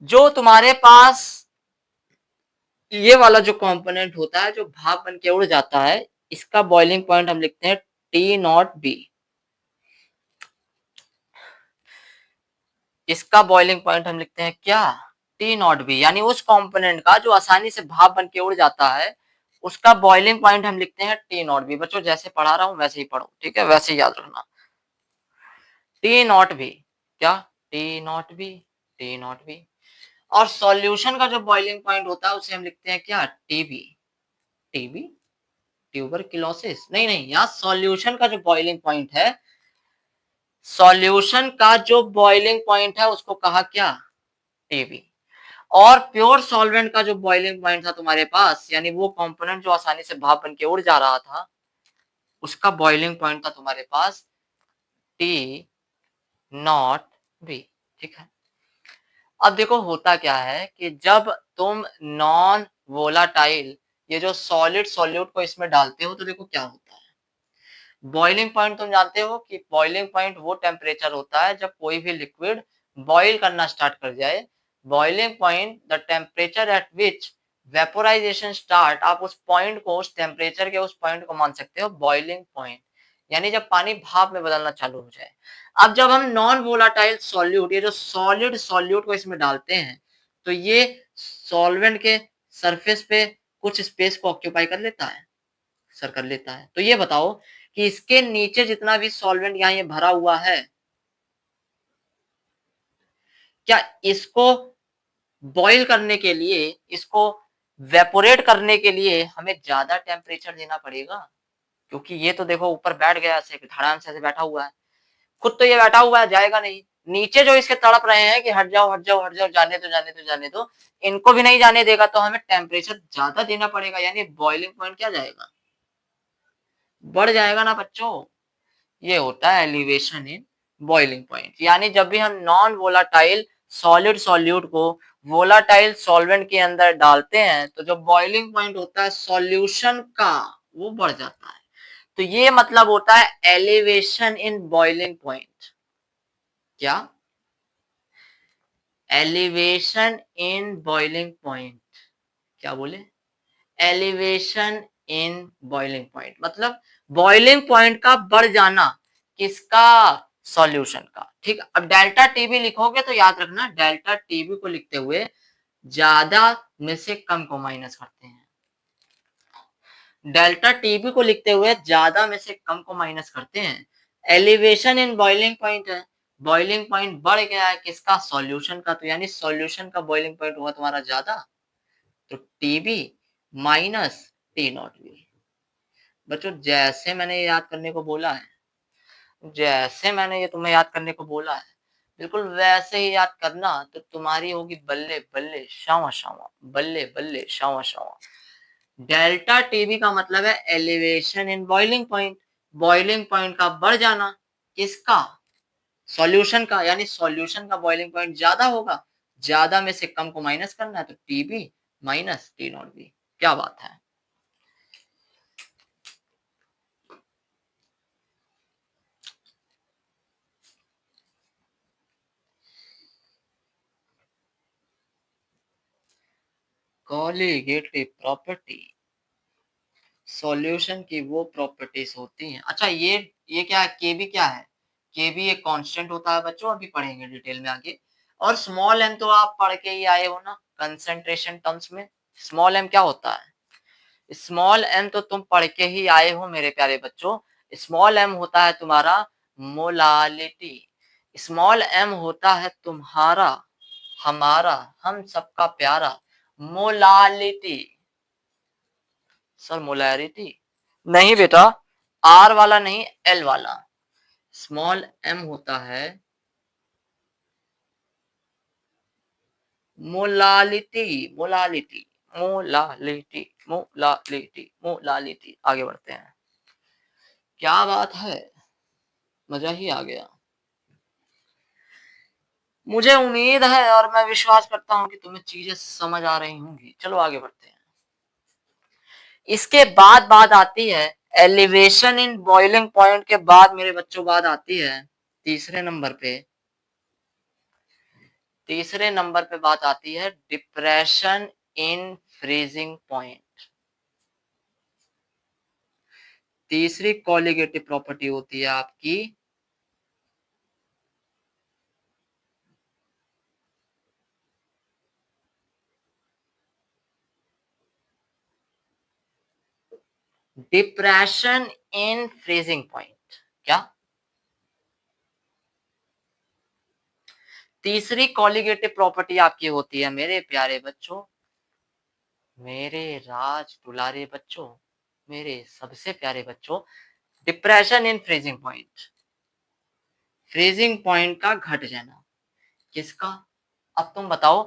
जो तुम्हारे पास ये वाला जो कंपोनेंट होता है जो भाप बन के उड़ जाता है, इसका बॉइलिंग पॉइंट हम लिखते हैं टी नॉट बी। इसका बॉइलिंग पॉइंट हम लिखते हैं क्या, टी नॉट बी, यानी उस कंपोनेंट का जो आसानी से भाप बन के उड़ जाता है उसका बॉइलिंग पॉइंट हम लिखते हैं टी नॉट बी। बच्चों जैसे पढ़ा रहा हूं वैसे ही पढ़ो, ठीक है, वैसे ही याद रखना। टी नॉट बी क्या, T nought B, T nought B. और सॉल्यूशन का जो बॉइलिंग पॉइंट होता है उसे हम लिखते हैं क्या, टीबी। टीबी ट्यूबरक्लोसिस, नहीं नहीं, यहाँ सॉल्यूशन का जो बॉइलिंग पॉइंट है, सॉल्यूशन का जो बॉइलिंग पॉइंट है उसको कहा क्या, टीबी। और प्योर सॉल्वेंट का जो बॉइलिंग पॉइंट था तुम्हारे पास, यानी वो कंपोनेंट जो आसानी से भाप बन के उड़ जा रहा था, उसका बॉइलिंग पॉइंट था तुम्हारे पास टी नॉट बी। ठीक है। अब देखो होता क्या है कि जब तुम नॉन वोलाटाइल ये जो सॉलिड सॉल्यूट को इसमें डालते हो तो देखो क्या होता है। बॉइलिंग पॉइंट तुम जानते हो कि बॉइलिंग पॉइंट वो टेम्परेचर होता है जब कोई भी लिक्विड बॉइल करना स्टार्ट कर जाए। Boiling point the temperature at which vaporisation start. आप उस पॉइंट को, उस टेम्परेचर के उस पॉइंट को मान सकते हो बॉइलिंग पॉइंट, यानी जब पानी भाप में बदलना चालू हो जाए। अब जब हम नॉन वोलाटाइल सॉल्यूट, ये जो सॉलिड सॉल्यूट को इसमें डालते हैं, तो ये सॉल्वेंट के सरफेस पे कुछ स्पेस को ऑक्यूपाई कर लेता है, सर कर लेता है। तो ये बताओ कि इसके नीचे जितना भी सॉल्वेंट यहाँ ये भरा हुआ है, क्या इसको बॉईल करने के लिए, इसको वेपोरेट करने के लिए हमें ज्यादा टेम्परेचर देना पड़ेगा? क्योंकि ये तो देखो ऊपर बैठ गया, ऐसे धड़ाम से ऐसे बैठा हुआ है, खुद तो ये बैठा हुआ है, जाएगा नहीं। नीचे जो इसके तड़प रहे हैं कि हट जाओ हट जाओ हट जाओ, जाने दो जाने दो जाने दो, इनको भी नहीं जाने देगा, तो हमें टेम्परेचर ज्यादा देना पड़ेगा, यानी बॉइलिंग पॉइंट क्या जाएगा, बढ़ जाएगा ना बच्चों। ये होता है एलिवेशन इन बॉइलिंग पॉइंट। यानी जब भी हम नॉन वोलाटाइल सॉलिड सॉल्यूट को वोलाटाइल सॉल्वेंट के अंदर डालते हैं तो जो बॉइलिंग पॉइंट होता है सॉल्यूशन का वो बढ़ जाता है। तो ये मतलब होता है एलिवेशन इन बॉइलिंग पॉइंट। क्या, एलिवेशन इन बॉइलिंग पॉइंट। क्या बोले, एलिवेशन इन बॉइलिंग पॉइंट मतलब बॉइलिंग पॉइंट का बढ़ जाना, किसका, सॉल्यूशन का। ठीक। अब डेल्टा टीबी लिखोगे तो याद रखना डेल्टा टीबी को लिखते हुए ज्यादा में से कम को माइनस करते हैं। डेल्टा टीबी को लिखते हुए ज्यादा में से कम को माइनस करते हैं। एलिवेशन इन बॉइलिंग पॉइंट है, बॉइलिंग पॉइंट बढ़ गया है किसका, सॉल्यूशन का, तो यानी सॉल्यूशन का बॉइलिंग पॉइंट हुआ तुम्हारा ज्यादा, तो TB minus T nought B. बच्चों जैसे मैंने ये याद करने को बोला है, जैसे मैंने ये तुम्हें याद करने को बोला है, बिल्कुल वैसे ही याद करना, तो तुम्हारी होगी बल्ले बल्ले शावा शावा, बल्ले बल्ले शावा शावा। डेल्टा टीबी का मतलब है elevation in boiling point, boiling point का बढ़ जाना, किसका, सॉल्यूशन का, यानी सॉल्यूशन का बॉइलिंग पॉइंट ज्यादा होगा, ज्यादा में से कम को माइनस करना है, तो TB minus T nought B. क्या बात है। कॉलीगेटिव प्रॉपर्टी, सॉल्यूशन की वो प्रॉपर्टीज होती हैं। अच्छा ये क्या है, केबी क्या है, केबी एक कांस्टेंट होता है बच्चों, अभी पढ़ेंगे डिटेल में आगे। और स्मॉल एम तो आप पढ़ के ही आए हो ना कंसंट्रेशन टर्म्स में। स्मॉल एम क्या होता है, स्मॉल एम तो तुम पढ़ के ही आए हो मेरे प्यारे बच्चों। स्मॉल एम होता है तुम्हारा मोलालिटी, स्मॉल एम होता है तुम्हारा, हमारा, हम सबका प्यारा, मोलालिटी। सर मोलैरिटी नहीं बेटा, आर वाला नहीं, एल वाला। स्मॉल एम होता है molality, molality, molality, molality, molality. आगे बढ़ते हैं। क्या बात है, मजा ही आ गया। मुझे उम्मीद है और मैं विश्वास करता हूं कि तुम्हें चीजें समझ आ रही होंगी। चलो आगे बढ़ते हैं। इसके बाद बात आती है एलिवेशन इन बॉइलिंग पॉइंट के, बाद मेरे बच्चों बात आती है तीसरे नंबर पे, तीसरे नंबर पे बात आती है डिप्रेशन इन फ्रीजिंग पॉइंट। तीसरी कॉलिगेटिव प्रॉपर्टी होती है आपकी डिप्रेशन इन फ्रीजिंग पॉइंट। क्या? तीसरी कॉलिगेटिव प्रॉपर्टी आपकी होती है मेरे प्यारे बच्चों, मेरे राज दुलारे बच्चों, मेरे सबसे प्यारे बच्चों, depression in freezing point. Freezing point का घट जाना। किसका? अब तुम बताओ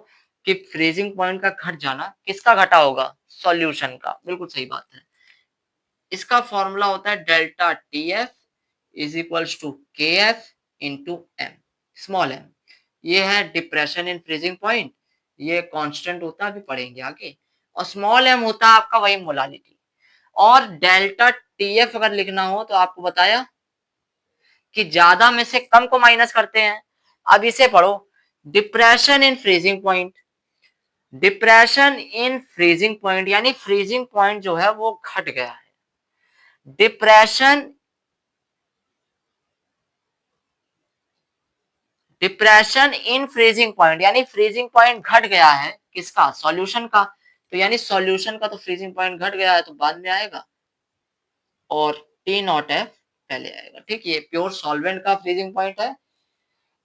कि फ्रीजिंग पॉइंट का घट जाना किसका घटा होगा? सॉल्यूशन का। बिल्कुल सही बात है। इसका फॉर्मूला होता है delta T F is equals to K F into M, small M. ये है डिप्रेशन इन फ्रीजिंग पॉइंट, ये कांस्टेंट होता है, अभी पढ़ेंगे आगे। और स्मॉल एम होता है आपका वही मोलालिटी। और डेल्टा टी एफ अगर लिखना हो तो आपको बताया कि ज्यादा में से कम को माइनस करते हैं। अब इसे पढ़ो, depression in freezing point. Depression in freezing point यानी फ्रीजिंग पॉइंट जो है वो घट गया है। Depression depression in freezing point यानी फ्रीजिंग पॉइंट घट गया है किसका? सॉल्यूशन का। तो यानी सॉल्यूशन का तो फ्रीजिंग पॉइंट घट गया है तो बाद में आएगा, और टी नॉट एफ पहले आएगा। ठीक, ये प्योर सॉल्वेंट का फ्रीजिंग पॉइंट है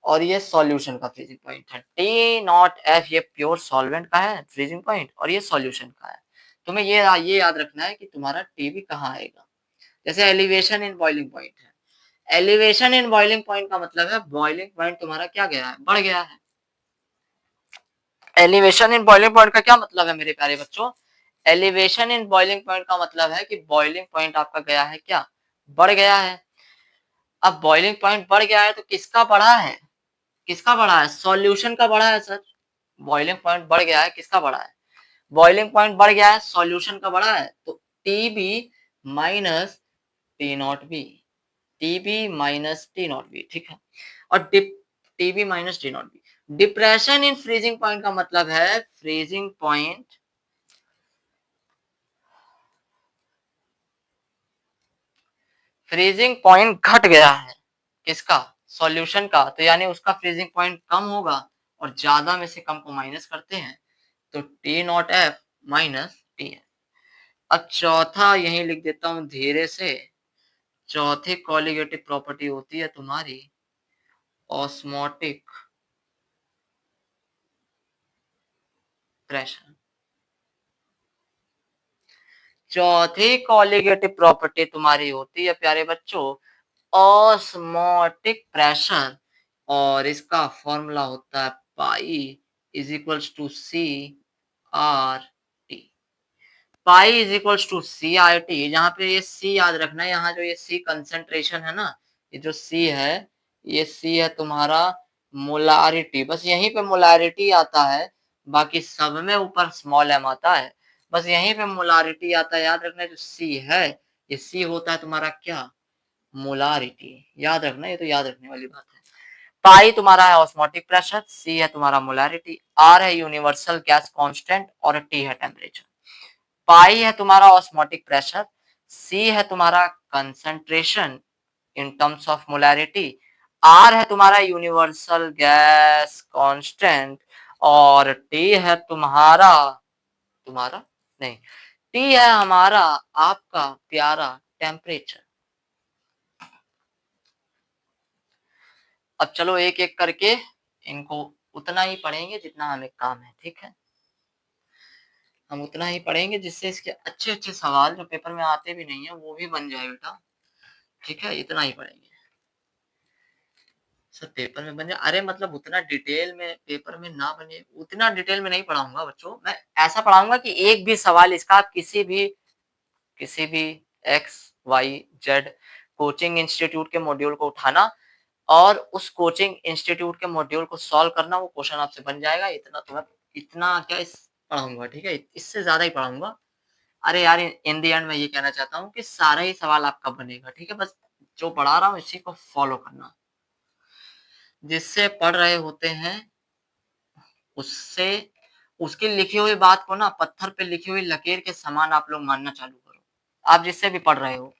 और ये सॉल्यूशन का फ्रीजिंग पॉइंट है। टी नॉट एफ ये प्योर सॉल्वेंट का है फ्रीजिंग पॉइंट, और ये सॉल्यूशन का है। तुम्हें ये याद रखना है कि तुम्हारा टी भी कहाँ आएगा। जैसे एलिवेशन इन बॉइलिंग पॉइंट है। एलिवेशन इन बॉइलिंग पॉइंट का मतलब है बॉइलिंग पॉइंट तुम्हारा क्या गया है? बढ़ गया है। एलिवेशन इन बॉइलिंग पॉइंट का क्या मतलब है मेरे प्यारे बच्चों? एलिवेशन इन बॉइलिंग पॉइंट का मतलब है कि बॉइलिंग पॉइंट आपका गया है क्या? बढ़ गया है। अब बॉइलिंग पॉइंट बढ़ गया है तो किसका बढ़ा है? किसका बढ़ा है? सॉल्यूशन का बढ़ा है सर। बॉइलिंग पॉइंट बढ़ गया है, किसका बढ़ा है? बॉइलिंग पॉइंट बढ़ गया है, सॉल्यूशन का बढ़ा है। तो T B minus T nought B, T B minus T nought B. ठीक है। और T B minus T nought B. Depression in freezing point का मतलब है फ्रीजिंग पॉइंट, फ्रीजिंग पॉइंट घट गया है। किसका? सॉल्यूशन का। तो यानी उसका फ्रीजिंग पॉइंट कम होगा, और ज्यादा में से कम को माइनस करते हैं तो T not F minus T F. अब चौथा यही लिख देता हूं धीरे से। चौथी कॉलिगेटिव प्रॉपर्टी होती है तुम्हारी ऑस्मोटिक प्रेशर। चौथी कॉलिगेटिव प्रॉपर्टी तुम्हारी होती है प्यारे बच्चों ऑस्मोटिक प्रेशर, और इसका फॉर्मूला होता है pi is equals to C R T. Pi is equals to C R T. जहां पे ये सी याद रखना है, यहाँ जो ये सी कंसेंट्रेशन है ना, ये जो सी है, ये सी है तुम्हारा मोलारिटी। बस यहीं पे मोलारिटी आता है, बाकी सब में ऊपर स्मॉल एम आता है। बस यहीं पे मोलारिटी आता है, याद रखना है। जो सी है, ये सी होता है तुम्हारा क्या? मोलारिटी। याद रखना, ये तो याद रखने वाली बात है। पाई तुम्हारा है ऑस्मोटिक प्रेशर, सी है तुम्हारा मोलारिटी, आर है यूनिवर्सल गैस कांस्टेंट, और टी है टेम्परेचर। पाई है तुम्हारा ऑस्मोटिक प्रेशर, सी है तुम्हारा concentration in terms of molarity, R है तुम्हारा यूनिवर्सल गैस कांस्टेंट, और टी है तुम्हारा तुम्हारा नहीं, टी है हमारा आपका प्यारा टेम्परेचर। अब चलो एक एक करके इनको उतना ही पढ़ेंगे जितना हमें काम है। ठीक है, हम उतना ही पढ़ेंगे जिससे इसके अच्छे अच्छे सवाल जो पेपर में आते भी नहीं है वो भी बन जाए बेटा। ठीक है, इतना ही पढ़ेंगे सर, पेपर में बन जाए। अरे मतलब उतना डिटेल में पेपर में ना बने, उतना डिटेल में नहीं पढ़ाऊंगा बच्चों। मैं ऐसा पढ़ाऊंगा कि एक भी सवाल इसका आप किसी भी X Y Z coaching institute के मॉड्यूल को उठाना और उस कोचिंग इंस्टीट्यूट के मॉड्यूल को सॉल्व करना, वो क्वेश्चन आपसे बन जाएगा। इतना तो मैं, इतना क्या इस पढ़ाऊंगा। ठीक है, इससे ज्यादा ही पढ़ाऊंगा। अरे यार, इन दी एंड मैं ये कहना चाहता हूँ कि सारा ही सवाल आपका बनेगा। ठीक है, बस जो पढ़ा रहा हूँ इसी को फॉलो करना। जिससे पढ़ रहे होते हैं उससे उसकी लिखी हुई बात को ना पत्थर पे लिखी हुई लकीर के समान आप लोग मानना चालू करो। आप जिससे भी पढ़ रहे हो,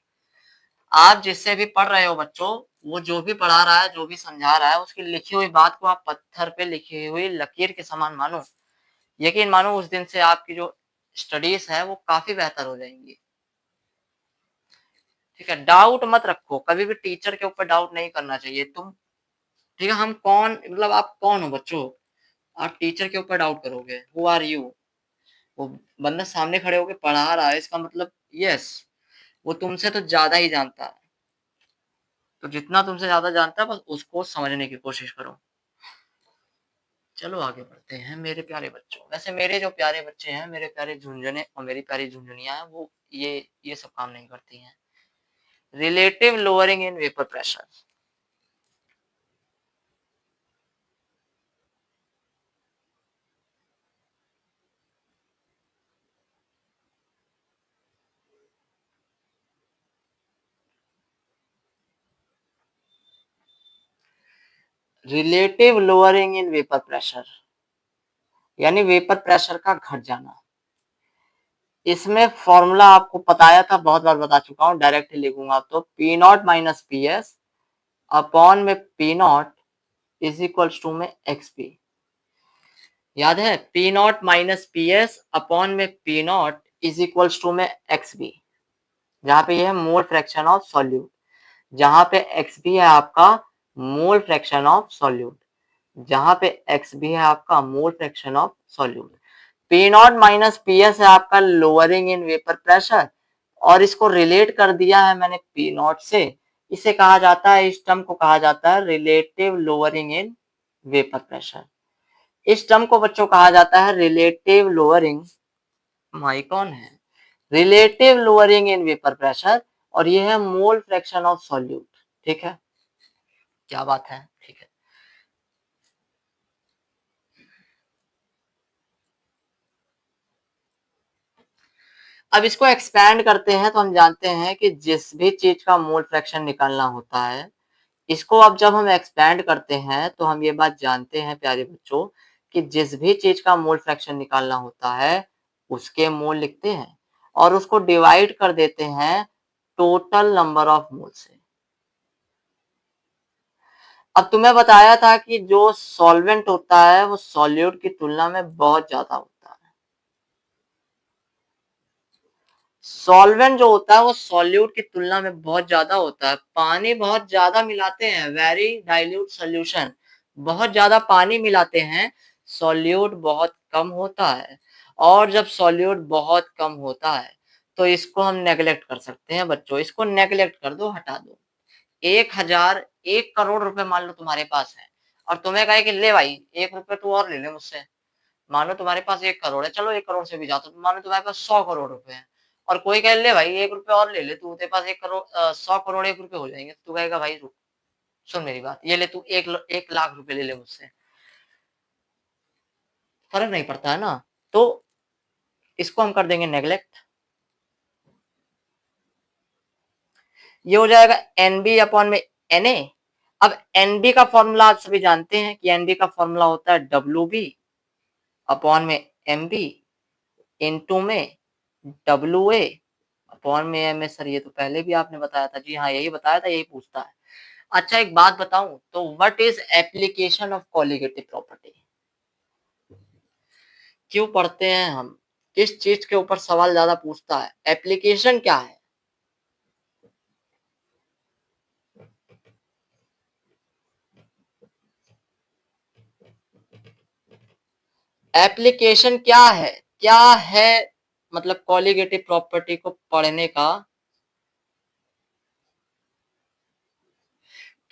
आप जिससे भी पढ़ रहे हो बच्चों, वो जो भी पढ़ा रहा है, जो भी समझा रहा है, उसकी लिखी हुई बात को आप पत्थर पे लिखी हुई लकीर के समान मानो। यकीन मानो उस दिन से आपकी जो स्टडीज है वो काफी बेहतर हो जाएंगी। ठीक है, डाउट मत रखो, कभी भी टीचर के ऊपर डाउट नहीं करना चाहिए तुम। ठीक है, हम कौन, मतलब आप कौन हो बच्चों, आप टीचर के ऊपर डाउट करोगे? Who are you? वो बंदा सामने खड़े होकर पढ़ा रहा है, इसका मतलब यस वो तुमसे तो ज्यादा ही जानता है। तो जितना तुमसे ज्यादा जानता है बस उसको समझने की कोशिश करो। चलो आगे बढ़ते हैं मेरे प्यारे बच्चों। वैसे मेरे जो प्यारे बच्चे हैं, मेरे प्यारे झुंझुने और मेरी प्यारी झुंझुनियां हैं, वो ये सब काम नहीं करती हैं। Relative lowering in vapour pressure. Relative lowering in vapour pressure यानी वेपर प्रेशर का घट जाना। इसमें फॉर्मूला आपको बताया था, बहुत बार बता चुका हूं, डायरेक्ट लिखूंगा तो P not minus P S upon में P not is equals to में एक्स पी। याद है, P not minus P S upon में P not is equals to में एक्स बी, जहां पे ये है मोल फ्रैक्शन ऑफ सॉल्यूट, जहां पे एक्स बी है आपका मोल फ्रैक्शन ऑफ सॉल्यूट, जहां पे एक्स बी है आपका mole fraction of solute. P not minus P S है आपका लोअरिंग इन वेपर प्रेशर, और इसको रिलेट कर दिया है मैंने पी नॉट से। इसे कहा जाता है, इस टर्म को कहा जाता है relative lowering in vapour pressure. इस टर्म को बच्चों कहा जाता है रिलेटिव लोअरिंग, माई कौन है, relative lowering in vapour pressure, और ये है मोल फ्रैक्शन ऑफ सॉल्यूट। ठीक है, क्या बात है, ठीक है। अब इसको एक्सपैंड करते हैं तो हम जानते हैं कि जिस भी चीज का मोल फ्रैक्शन निकालना होता है, इसको अब जब हम एक्सपैंड करते हैं तो हम ये बात जानते हैं प्यारे बच्चों कि जिस भी चीज का मोल फ्रैक्शन निकालना होता है उसके मोल लिखते हैं और उसको डिवाइड कर देते हैं टोटल नंबर ऑफ मोल से। अब तुम्हें बताया था कि जो सॉल्वेंट होता है वो सॉल्यूट की तुलना में बहुत ज्यादा होता है। सॉल्वेंट जो होता है वो सॉल्यूट की तुलना में बहुत ज्यादा होता है। पानी बहुत ज्यादा मिलाते हैं, वेरी डाइल्यूट सोल्यूशन, बहुत ज्यादा पानी मिलाते हैं, सॉल्यूट बहुत कम होता है। और जब सॉल्यूट बहुत कम होता है तो इसको हम नेग्लेक्ट कर सकते हैं बच्चों, इसको नेग्लेक्ट कर दो, हटा दो। 1000 1 करोड़ रुपए मान लो तुम्हारे पास है, और तुम्हें कहे कि ले भाई 1 रुपए तू और ले ले मुझसे। मानो तुम्हारे पास 1 करोड़ है, चलो 1 करोड़ से भी ज्यादा, मानो तुम्हारे पास 100 करोड़ रुपए है, और कोई कहे ले भाई 1 रुपए और ले ले तू, तेरे पास 1 करोड़ 100 करोड़ 1 रुपए हो जाएंगे, तू कहेगा भाई रुक, सुन मेरी बात, ये ले तू 1 लाख रुपए ले ले मुझसे, फर्क नहीं पड़ता है ना। तो इसको हम कर देंगे नेग्लेक्ट। ये हो जाएगा एनबी अपॉन में एनए। अब एनबी का फॉर्मूला आप सभी जानते हैं कि एनबी का फॉर्मूला होता है डब्ल्यू बी अपॉन में एम बी इंटू में डब्ल्यू ए अपॉन में एम एस। सर ये तो पहले भी आपने बताया था। जी हाँ, यही बताया था, यही पूछता है। अच्छा एक बात बताऊं, तो what is application of colligative property? क्यों पढ़ते हैं हम, किस चीज के ऊपर सवाल ज्यादा पूछता है, एप्लीकेशन क्या है? एप्लीकेशन क्या है, क्या है मतलब कॉलिगेटिव प्रॉपर्टी को पढ़ने का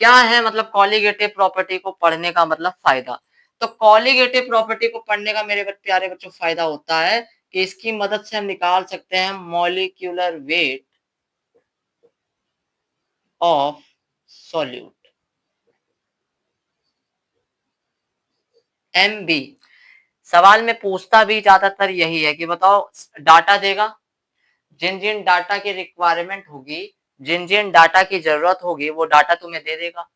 क्या है, मतलब कॉलिगेटिव प्रॉपर्टी को पढ़ने का मतलब फायदा। तो कॉलिगेटिव प्रॉपर्टी को पढ़ने का मेरे प्यारे बच्चों फायदा होता है कि इसकी मदद से हम निकाल सकते हैं molecular weight of solute, M B. सवाल में पूछता भी ज्यादातर यही है कि बताओ, डाटा देगा, जिन जिन डाटा की रिक्वायरमेंट होगी, जिन जिन डाटा की जरूरत होगी वो डाटा तुम्हें दे देगा,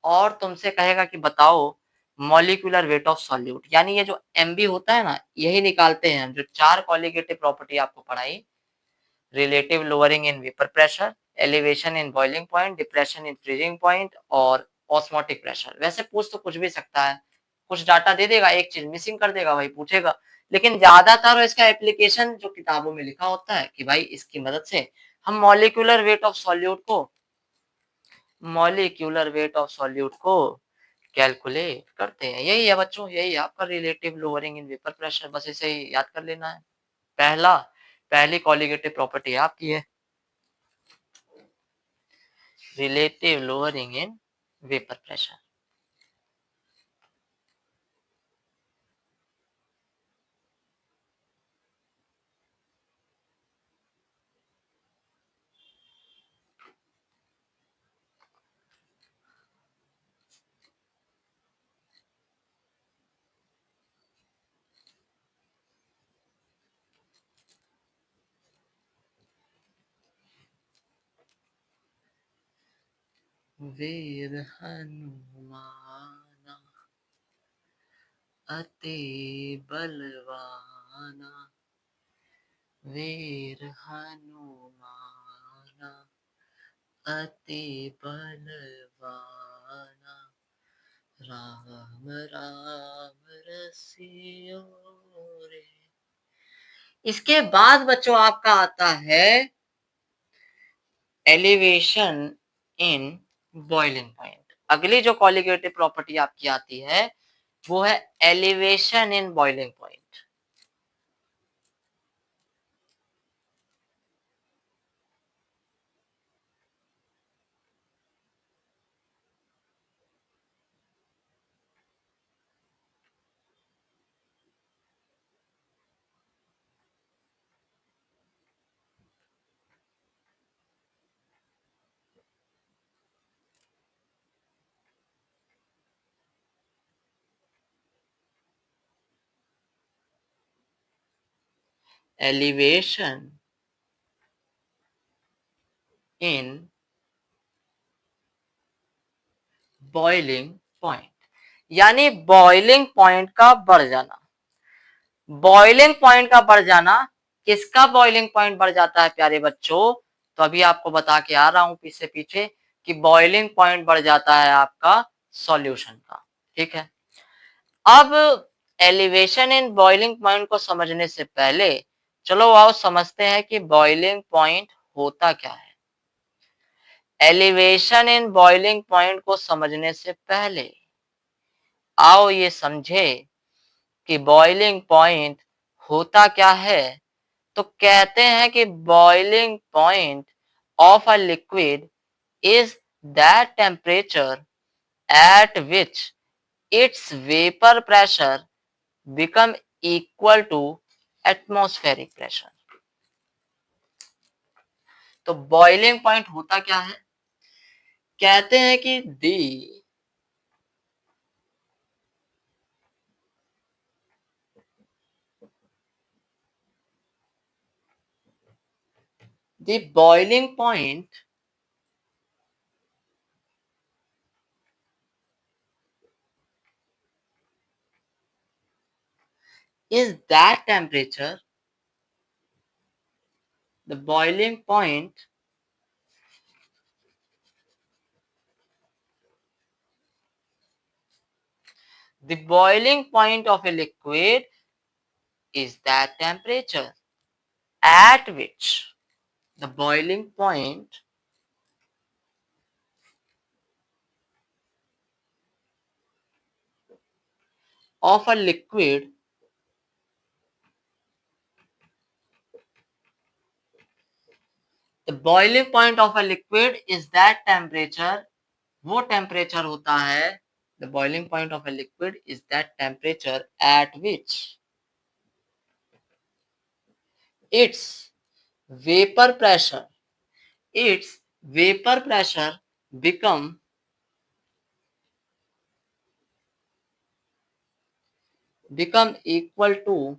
और तुमसे कहेगा कि बताओ मॉलिक्यूलर वेट ऑफ सॉल्यूट, यानी ये जो एमबी होता है ना, यही निकालते हैं हम, जो 4 कोलिगेटिव प्रॉपर्टी आपको पढ़ाई, relative lowering in vapour pressure, elevation in boiling point, depression in freezing point और ऑस्मोटिक प्रेशर। वैसे पूछ तो कुछ भी सकता है, कुछ डाटा दे देगा, एक चीज मिसिंग कर देगा, वही पूछेगा, लेकिन ज्यादातर इसका एप्लीकेशन जो किताबों में लिखा होता है कि भाई इसकी मदद से हम मॉलिक्यूलर वेट ऑफ सॉल्यूट को कैलकुलेट करते हैं। यही है बच्चों, यही है आपका relative lowering in vapour pressure, बस इसे ही याद कर लेना है। पहली कॉलिगेटिव प्रॉपर्टी आपकी है relative lowering in vapour pressure. वीर हनुमाना अति बलवाना, वीर हनुमाना अति बलवाना, राम राम रसियो रे। इसके बाद बच्चों आपका आता है एलिवेशन इन बॉइलिंग पॉइंट। अगली जो कॉलिगेटिव प्रॉपर्टी आपकी आती है वो है elevation in boiling point. Elevation in boiling point, यानी बॉइलिंग पॉइंट का बढ़ जाना। बॉइलिंग पॉइंट का बढ़ जाना, किसका बॉइलिंग पॉइंट बढ़ जाता है प्यारे बच्चों? तो अभी आपको बता के आ रहा हूं पीछे पीछे कि बॉइलिंग पॉइंट बढ़ जाता है आपका सॉल्यूशन का। ठीक है, अब एलिवेशन इन बॉइलिंग पॉइंट को समझने से पहले चलो आओ समझते हैं कि बॉइलिंग पॉइंट होता क्या है। एलिवेशन इन बॉइलिंग पॉइंट को समझने से पहले आओ ये समझे कि बॉइलिंग पॉइंट होता क्या है। तो कहते हैं कि boiling point of a liquid is that temperature at which its vapor pressure become equal to atmospheric pressure। तो बॉइलिंग पॉइंट होता क्या है? कहते हैं कि the boiling point is that temperature, the boiling point the boiling point of a liquid is that temperature at which the boiling point of a liquid the boiling point of a liquid is that temperature, वो टेम्परेचर होता है, the boiling point of a liquid is that temperature at which its vapour pressure its vapour pressure become equal to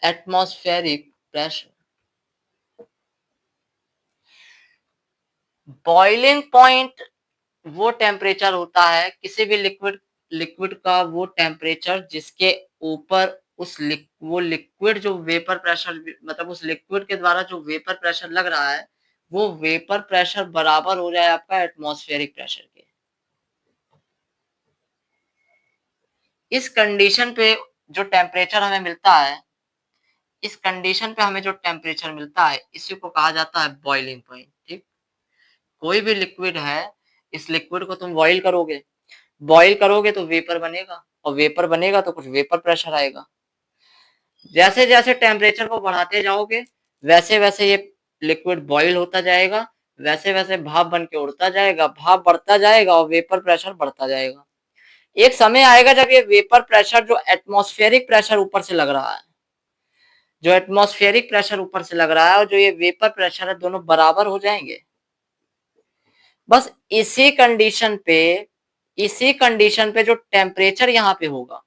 atmospheric pressure. Boiling point वो टेम्परेचर होता है किसी भी लिक्विड का, वो टेम्परेचर जिसके ऊपर वो लिक्विड जो वेपर प्रेशर, मतलब उस लिक्विड के द्वारा जो वेपर प्रेशर लग रहा है, वो वेपर प्रेशर बराबर हो जाए आपका एटमॉस्फेरिक प्रेशर के। इस कंडीशन पे जो टेम्परेचर हमें मिलता है, इस कंडीशन पे हमें जो टेम्परेचर मिलता है, इसी को कहा जाता है बॉइलिंग पॉइंट। ठीक, कोई भी लिक्विड है, इस लिक्विड को तुम बॉईल करोगे तो वेपर बनेगा, और वेपर बनेगा तो कुछ वेपर प्रेशर आएगा। जैसे जैसे टेम्परेचर को बढ़ाते जाओगे, वैसे वैसे ये लिक्विड बॉईल होता जाएगा, वैसे वैसे भाप बन के उड़ता जाएगा, भाप बढ़ता जाएगा और वेपर प्रेशर बढ़ता जाएगा। एक समय आएगा जब ये वेपर प्रेशर जो एटमॉस्फेरिक प्रेशर ऊपर से लग रहा है, जो एटमॉस्फेरिक प्रेशर ऊपर से लग रहा है और जो ये वेपर प्रेशर है, दोनों बराबर हो जाएंगे। बस इसी कंडीशन पे जो टेम्परेचर यहाँ पे होगा,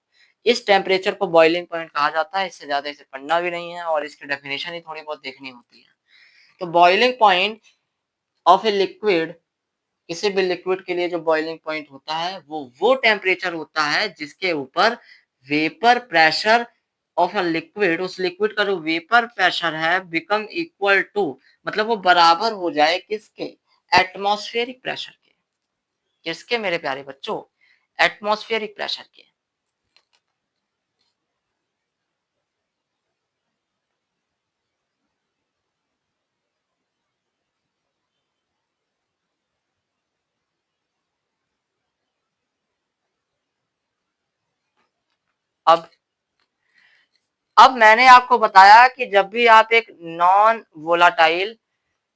इस टेम्परेचर को बॉइलिंग पॉइंट कहा जाता है। इससे ज्यादा इसे पढ़ना भी नहीं है और इसकी डेफिनेशन ही थोड़ी बहुत देखनी होती है। तो boiling point of a liquid, किसी भी लिक्विड के लिए जो बॉइलिंग पॉइंट होता है, वो टेम्परेचर होता है जिसके ऊपर vapour pressure of a liquid, उस लिक्विड का जो वेपर प्रेशर है, बिकम इक्वल टू, मतलब वो बराबर हो जाए किसके, एटमॉस्फेरिक प्रेशर के। किसके मेरे प्यारे बच्चों, एटमॉस्फेरिक प्रेशर के। अब मैंने आपको बताया कि जब भी आप एक नॉन वोलाटाइल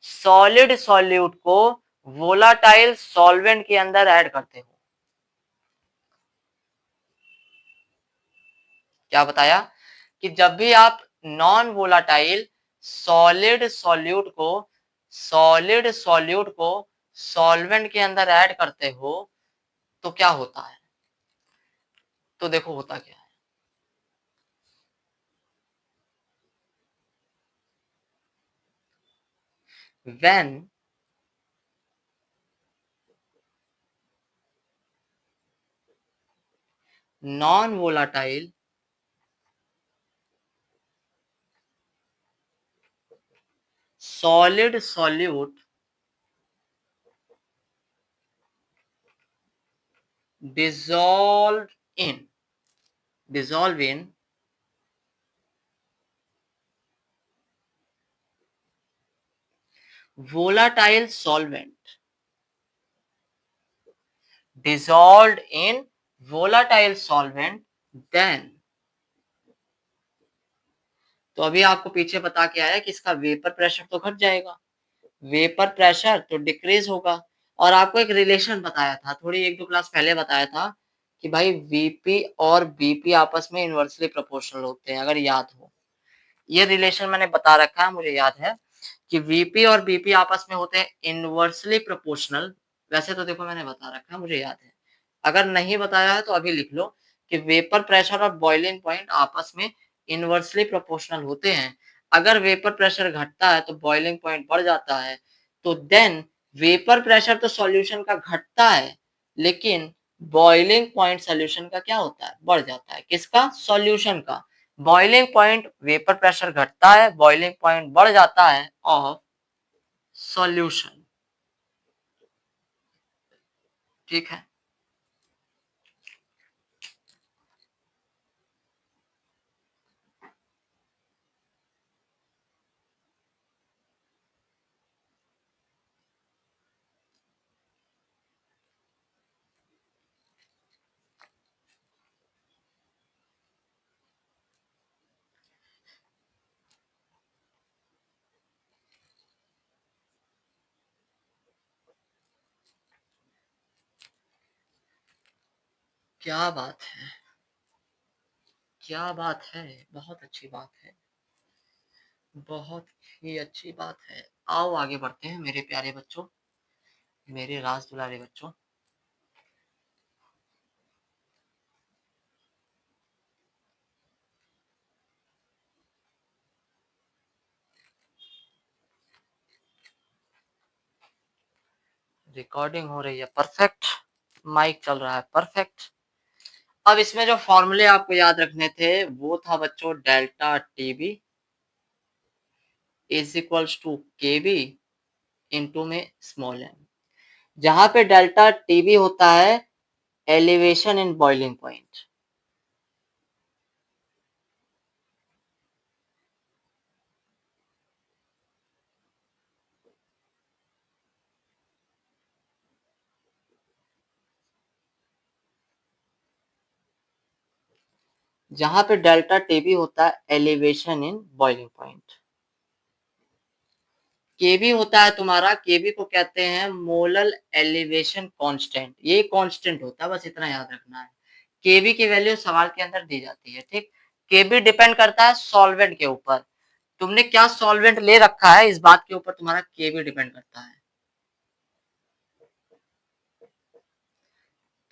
सॉलिड सॉल्यूट को वोलाटाइल सॉल्वेंट के अंदर ऐड करते हो, क्या बताया कि जब भी आप नॉन वोलाटाइल सॉलिड सॉल्यूट को सॉल्वेंट के अंदर ऐड करते हो, तो क्या होता है, तो देखो होता क्या है। when non volatile solid solute dissolved in dissolve in volatile solvent dissolved in volatile solvent, then, तो अभी आपको पीछे बता के आया कि इसका वेपर प्रेशर तो घट जाएगा, वेपर प्रेशर तो डिक्रीज होगा। और आपको एक रिलेशन बताया था, थोड़ी एक दो क्लास पहले बताया था कि भाई वीपी और बीपी आपस में इनवर्सली प्रोपोर्शनल होते हैं, अगर याद हो। ये रिलेशन मैंने बता रखा है, मुझे याद है कि वीपी और बीपी आपस में होते हैं इनवर्सली प्रोपोर्शनल। वैसे तो देखो मैंने बता रखा है, मुझे याद है। अगर नहीं बताया है तो अभी लिख लो कि वेपर प्रेशर और बॉइलिंग पॉइंट आपस में इनवर्सली प्रोपोर्शनल होते हैं। अगर वेपर प्रेशर घटता है तो बॉइलिंग पॉइंट बढ़ जाता है। तो देन वेपर प्रेशर तो सॉल्यूशन का घटता है, लेकिन बॉइलिंग पॉइंट सॉल्यूशन का क्या होता है, बढ़ जाता है। किसका, सॉल्यूशन का। बॉइलिंग पॉइंट वेपर प्रेशर घटता है, बॉइलिंग पॉइंट बढ़ जाता है ऑफ सॉल्यूशन। ठीक है, क्या बात है, क्या बात है, बहुत अच्छी बात है, बहुत ही अच्छी बात है। आओ आगे बढ़ते हैं मेरे प्यारे बच्चों, मेरे राज दुलारे बच्चों। रिकॉर्डिंग हो रही है, परफेक्ट। माइक चल रहा है, परफेक्ट। अब इसमें जो फॉर्मूले आपको याद रखने थे वो था बच्चों, delta T B is equals to K B into में स्मॉल एम। जहां पे डेल्टा टीबी होता है एलिवेशन इन बॉइलिंग पॉइंट, जहां पे डेल्टा टीबी होता है एलिवेशन इन बॉइलिंग पॉइंट। केबी होता है तुम्हारा, केबी को कहते हैं मोलल एलिवेशन कांस्टेंट, ये कांस्टेंट होता है, बस इतना याद रखना है। केबी की वैल्यू सवाल के अंदर दी जाती है, ठीक। केबी डिपेंड करता है सॉल्वेंट के ऊपर, तुमने क्या सॉल्वेंट ले रखा है इस बात के ऊपर तुम्हारा केबी डिपेंड करता है।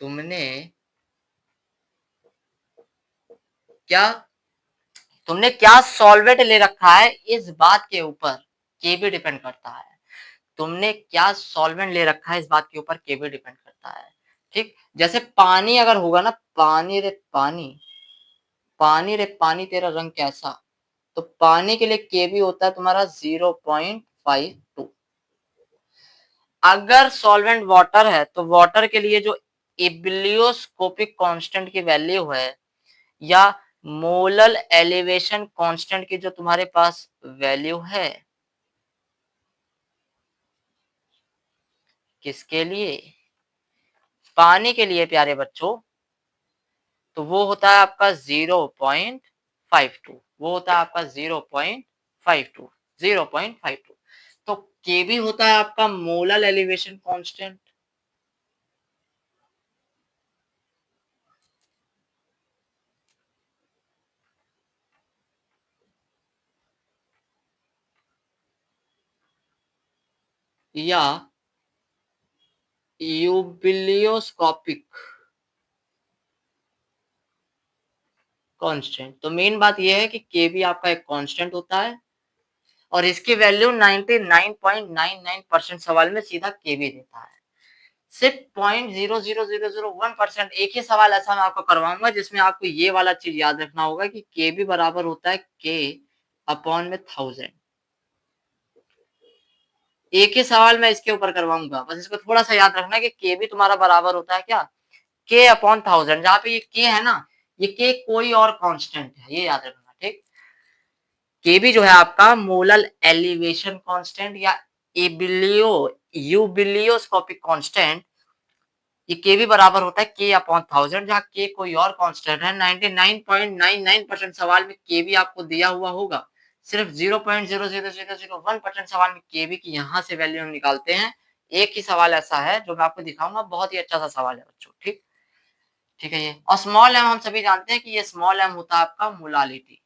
तुमने क्या तुमने क्या सॉल्वेंट ले रखा है इस बात के ऊपर केबी डिपेंड करता है। तुमने क्या सॉल्वेंट ले रखा है इस बात के ऊपर केबी डिपेंड करता है, ठीक। जैसे पानी अगर होगा ना, पानी रे पानी, पानी रे पानी तेरा रंग कैसा, तो पानी के लिए केबी होता है तुम्हारा 0.52। अगर सॉल्वेंट वाटर है तो वाटर के लिए जो इबिलियोस्कोपिक कांस्टेंट की वैल्यू है या मोलल एलिवेशन कांस्टेंट की जो तुम्हारे पास वैल्यू है, किसके लिए, पानी के लिए प्यारे बच्चों, तो वो होता है आपका 0.52, वो होता है आपका 0.52, 0.52। तो केबी होता है आपका मोलल एलिवेशन कांस्टेंट। या यूबिलियोस्कोपिक कांस्टेंट। तो मेन बात यह है कि केबी आपका एक कांस्टेंट होता है और इसकी वैल्यू 99.99% सवाल में सीधा केबी देता है। सिर्फ 0.00001% एक ही सवाल ऐसा मैं आपको करवाऊंगा जिसमें आपको ये वाला चीज याद रखना होगा कि केबी बराबर होता है के अपॉन में 1000। एक ही सवाल मैं इसके ऊपर करवाऊंगा, बस इसको थोड़ा सा याद रखना कि केबी तुम्हारा बराबर होता है क्या, के अपॉन 1000। जहां पे ये के है ना, ये के कोई और कांस्टेंट है, ये याद रखना, ठीक। केबी जो है आपका मोलल एलिवेशन कांस्टेंट या एबिलियो यूबिलियोस्कोपिक कांस्टेंट, ये केबी बराबर होता है के अपॉन 1000, जहां के कोई और कांस्टेंट है। 99.99% सवाल में केबी आपको दिया हुआ होगा, सिर्फ 0.00001% सवाल में केबी की यहां से वैल्यू हम निकालते हैं। एक ही सवाल ऐसा है जो मैं आपको दिखाऊंगा, बहुत ही अच्छा सा सवाल है बच्चों, ठीक। ठीक है, ये और स्मॉल एम हम सभी जानते हैं कि ये स्मॉल एम होता है आपका मोलालिटी।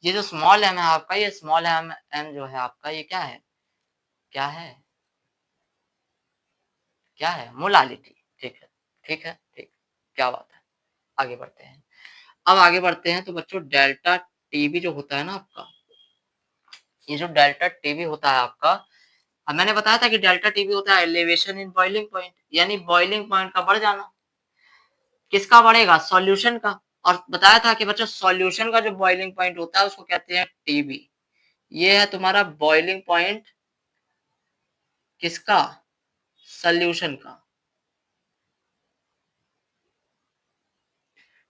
ये जो स्मॉल एम है आपका, ये स्मॉल एम एम जो है आपका, ये क्या है, क्या है, क्या है, मोलालिटी। ठीक है, ठीक है, ठीक, क्या बात है। आगे बढ़ते हैं, अब आगे बढ़ते हैं तो बच्चों डेल्टा टीबी जो होता है ना आपका, ये जो डेल्टा टीबी होता है आपका, अब मैंने बताया था कि डेल्टा टीबी होता है एलिवेशन इन बॉइलिंग पॉइंट, यानी बॉइलिंग पॉइंट का बढ़ जाना। किसका बढ़ेगा, सॉल्यूशन का। और बताया था कि बच्चों सॉल्यूशन का जो बॉइलिंग पॉइंट होता है उसको कहते हैं टीबी। ये है तुम्हारा बॉइलिंग पॉइंट किसका, सॉल्यूशन का।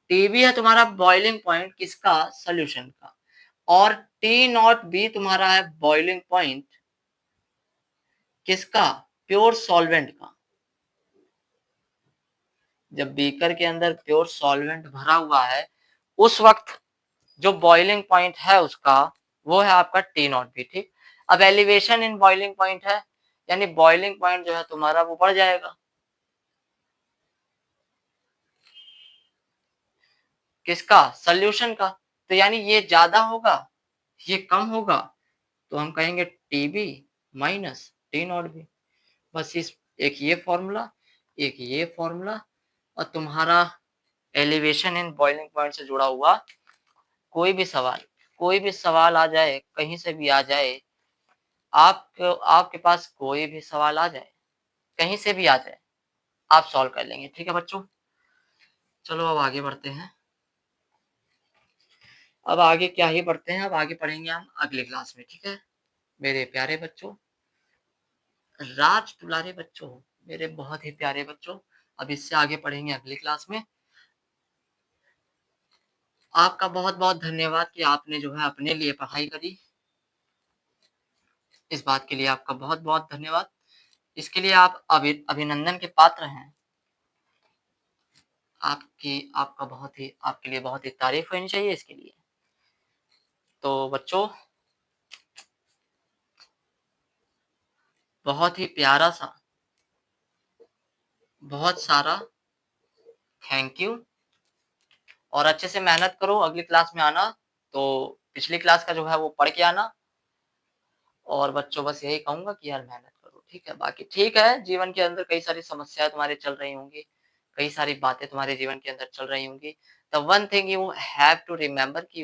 टीबी है तुम्हारा बॉइलिंग पॉइंट किसका, सॉल्यूशन का। और टी नॉट बी तुम्हारा है बॉइलिंग पॉइंट किसका, प्योर सॉल्वेंट का। जब बीकर के अंदर प्योर सॉल्वेंट भरा हुआ है उस वक्त जो बॉइलिंग पॉइंट है उसका, वो है आपका टी नॉट बी, ठीक। अब एलिवेशन इन बॉइलिंग पॉइंट है, यानी बॉइलिंग पॉइंट जो है तुम्हारा वो बढ़ जाएगा, किसका, सोल्यूशन का। तो यानी ये ज्यादा होगा, ये कम होगा, तो हम कहेंगे TB minus T nought B. बस इस एक ये फॉर्मूला, एक ये फॉर्मूला, और तुम्हारा एलिवेशन इन बॉइलिंग पॉइंट से जुड़ा हुआ कोई भी सवाल कोई भी सवाल आ जाए, कहीं से भी आ जाए, आपके पास कोई भी सवाल आ जाए, कहीं से भी आ जाए, आप सॉल्व कर लेंगे। ठीक है बच्चों? चलो अब आगे बढ़ते हैं। अब आगे क्या ही बढ़ते हैं, अब आगे पढ़ेंगे हम अगले क्लास में, ठीक है? मेरे प्यारे बच्चों, राज दुलारे बच्चों, मेरे बहुत ही प्यारे बच्चों, अब इससे आगे पढ़ेंगे अगली क्लास में। आपका बहुत-बहुत धन्यवाद कि आपने जो है अपने लिए पढ़ाई करी। इस बात के लिए आपका बहुत-बहुत धन्यवाद। इसके लिए आप अभिनंदन के पात्र हैं। आपके लिए बहुत ही तारीफ़ होनी चाहिए इसके लिए। तो बच्चों, बहुत ही प्यारा-सा, बहुत सारा थैंक यू और अच्छे से मेहनत करो, अगली क्लास में आना, तो पिछली क्लास का जो है वो पढ़ के आना और बच्चों बस यही कहूँगा कि यार मेहनत करो, ठीक है? बाकी ठीक है, जीवन के अंदर कई सारी समस्याएँ तुम्हारे चल रही होंगी, कई सारी बातें तुम्हारे जीवन के अंदर चल रही होंगी। The one thing you have to remember कि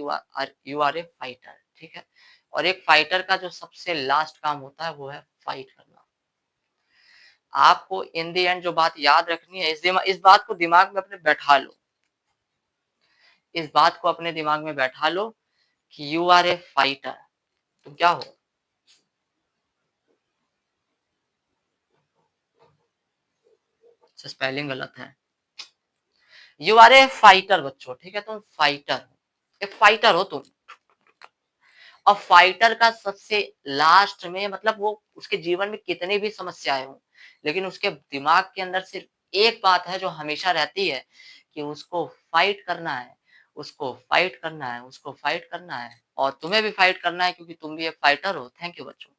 यू आर ए फाइटर, ठीक है? और एक फाइटर का जो सबसे लास्ट काम होता है वो है फाइट करना। आपको इन द एंड जो बात याद रखनी है, इस बात को दिमाग में अपने बैठा लो। इस बात को अपने दिमाग में बैठा लो कि यू आर ए फाइटर। तुम क्या हो? स्पेलिंग गलत है। यू आर ए फाइटर बच्चों, ठीक है? तुम फाइटर हो, एक फाइटर हो तुम। और फाइटर का सबसे लास्ट में मतलब वो उसके जीवन में कितनी भी समस्याएं हो, लेकिन उसके दिमाग के अंदर सिर्फ एक बात है जो हमेशा रहती है कि उसको फाइट करना है, उसको फाइट करना है, उसको फाइट करना है और तुम्हें भी फाइट करना है क्योंकि तुम भी एक फाइटर हो। थैंक यू बच्चों।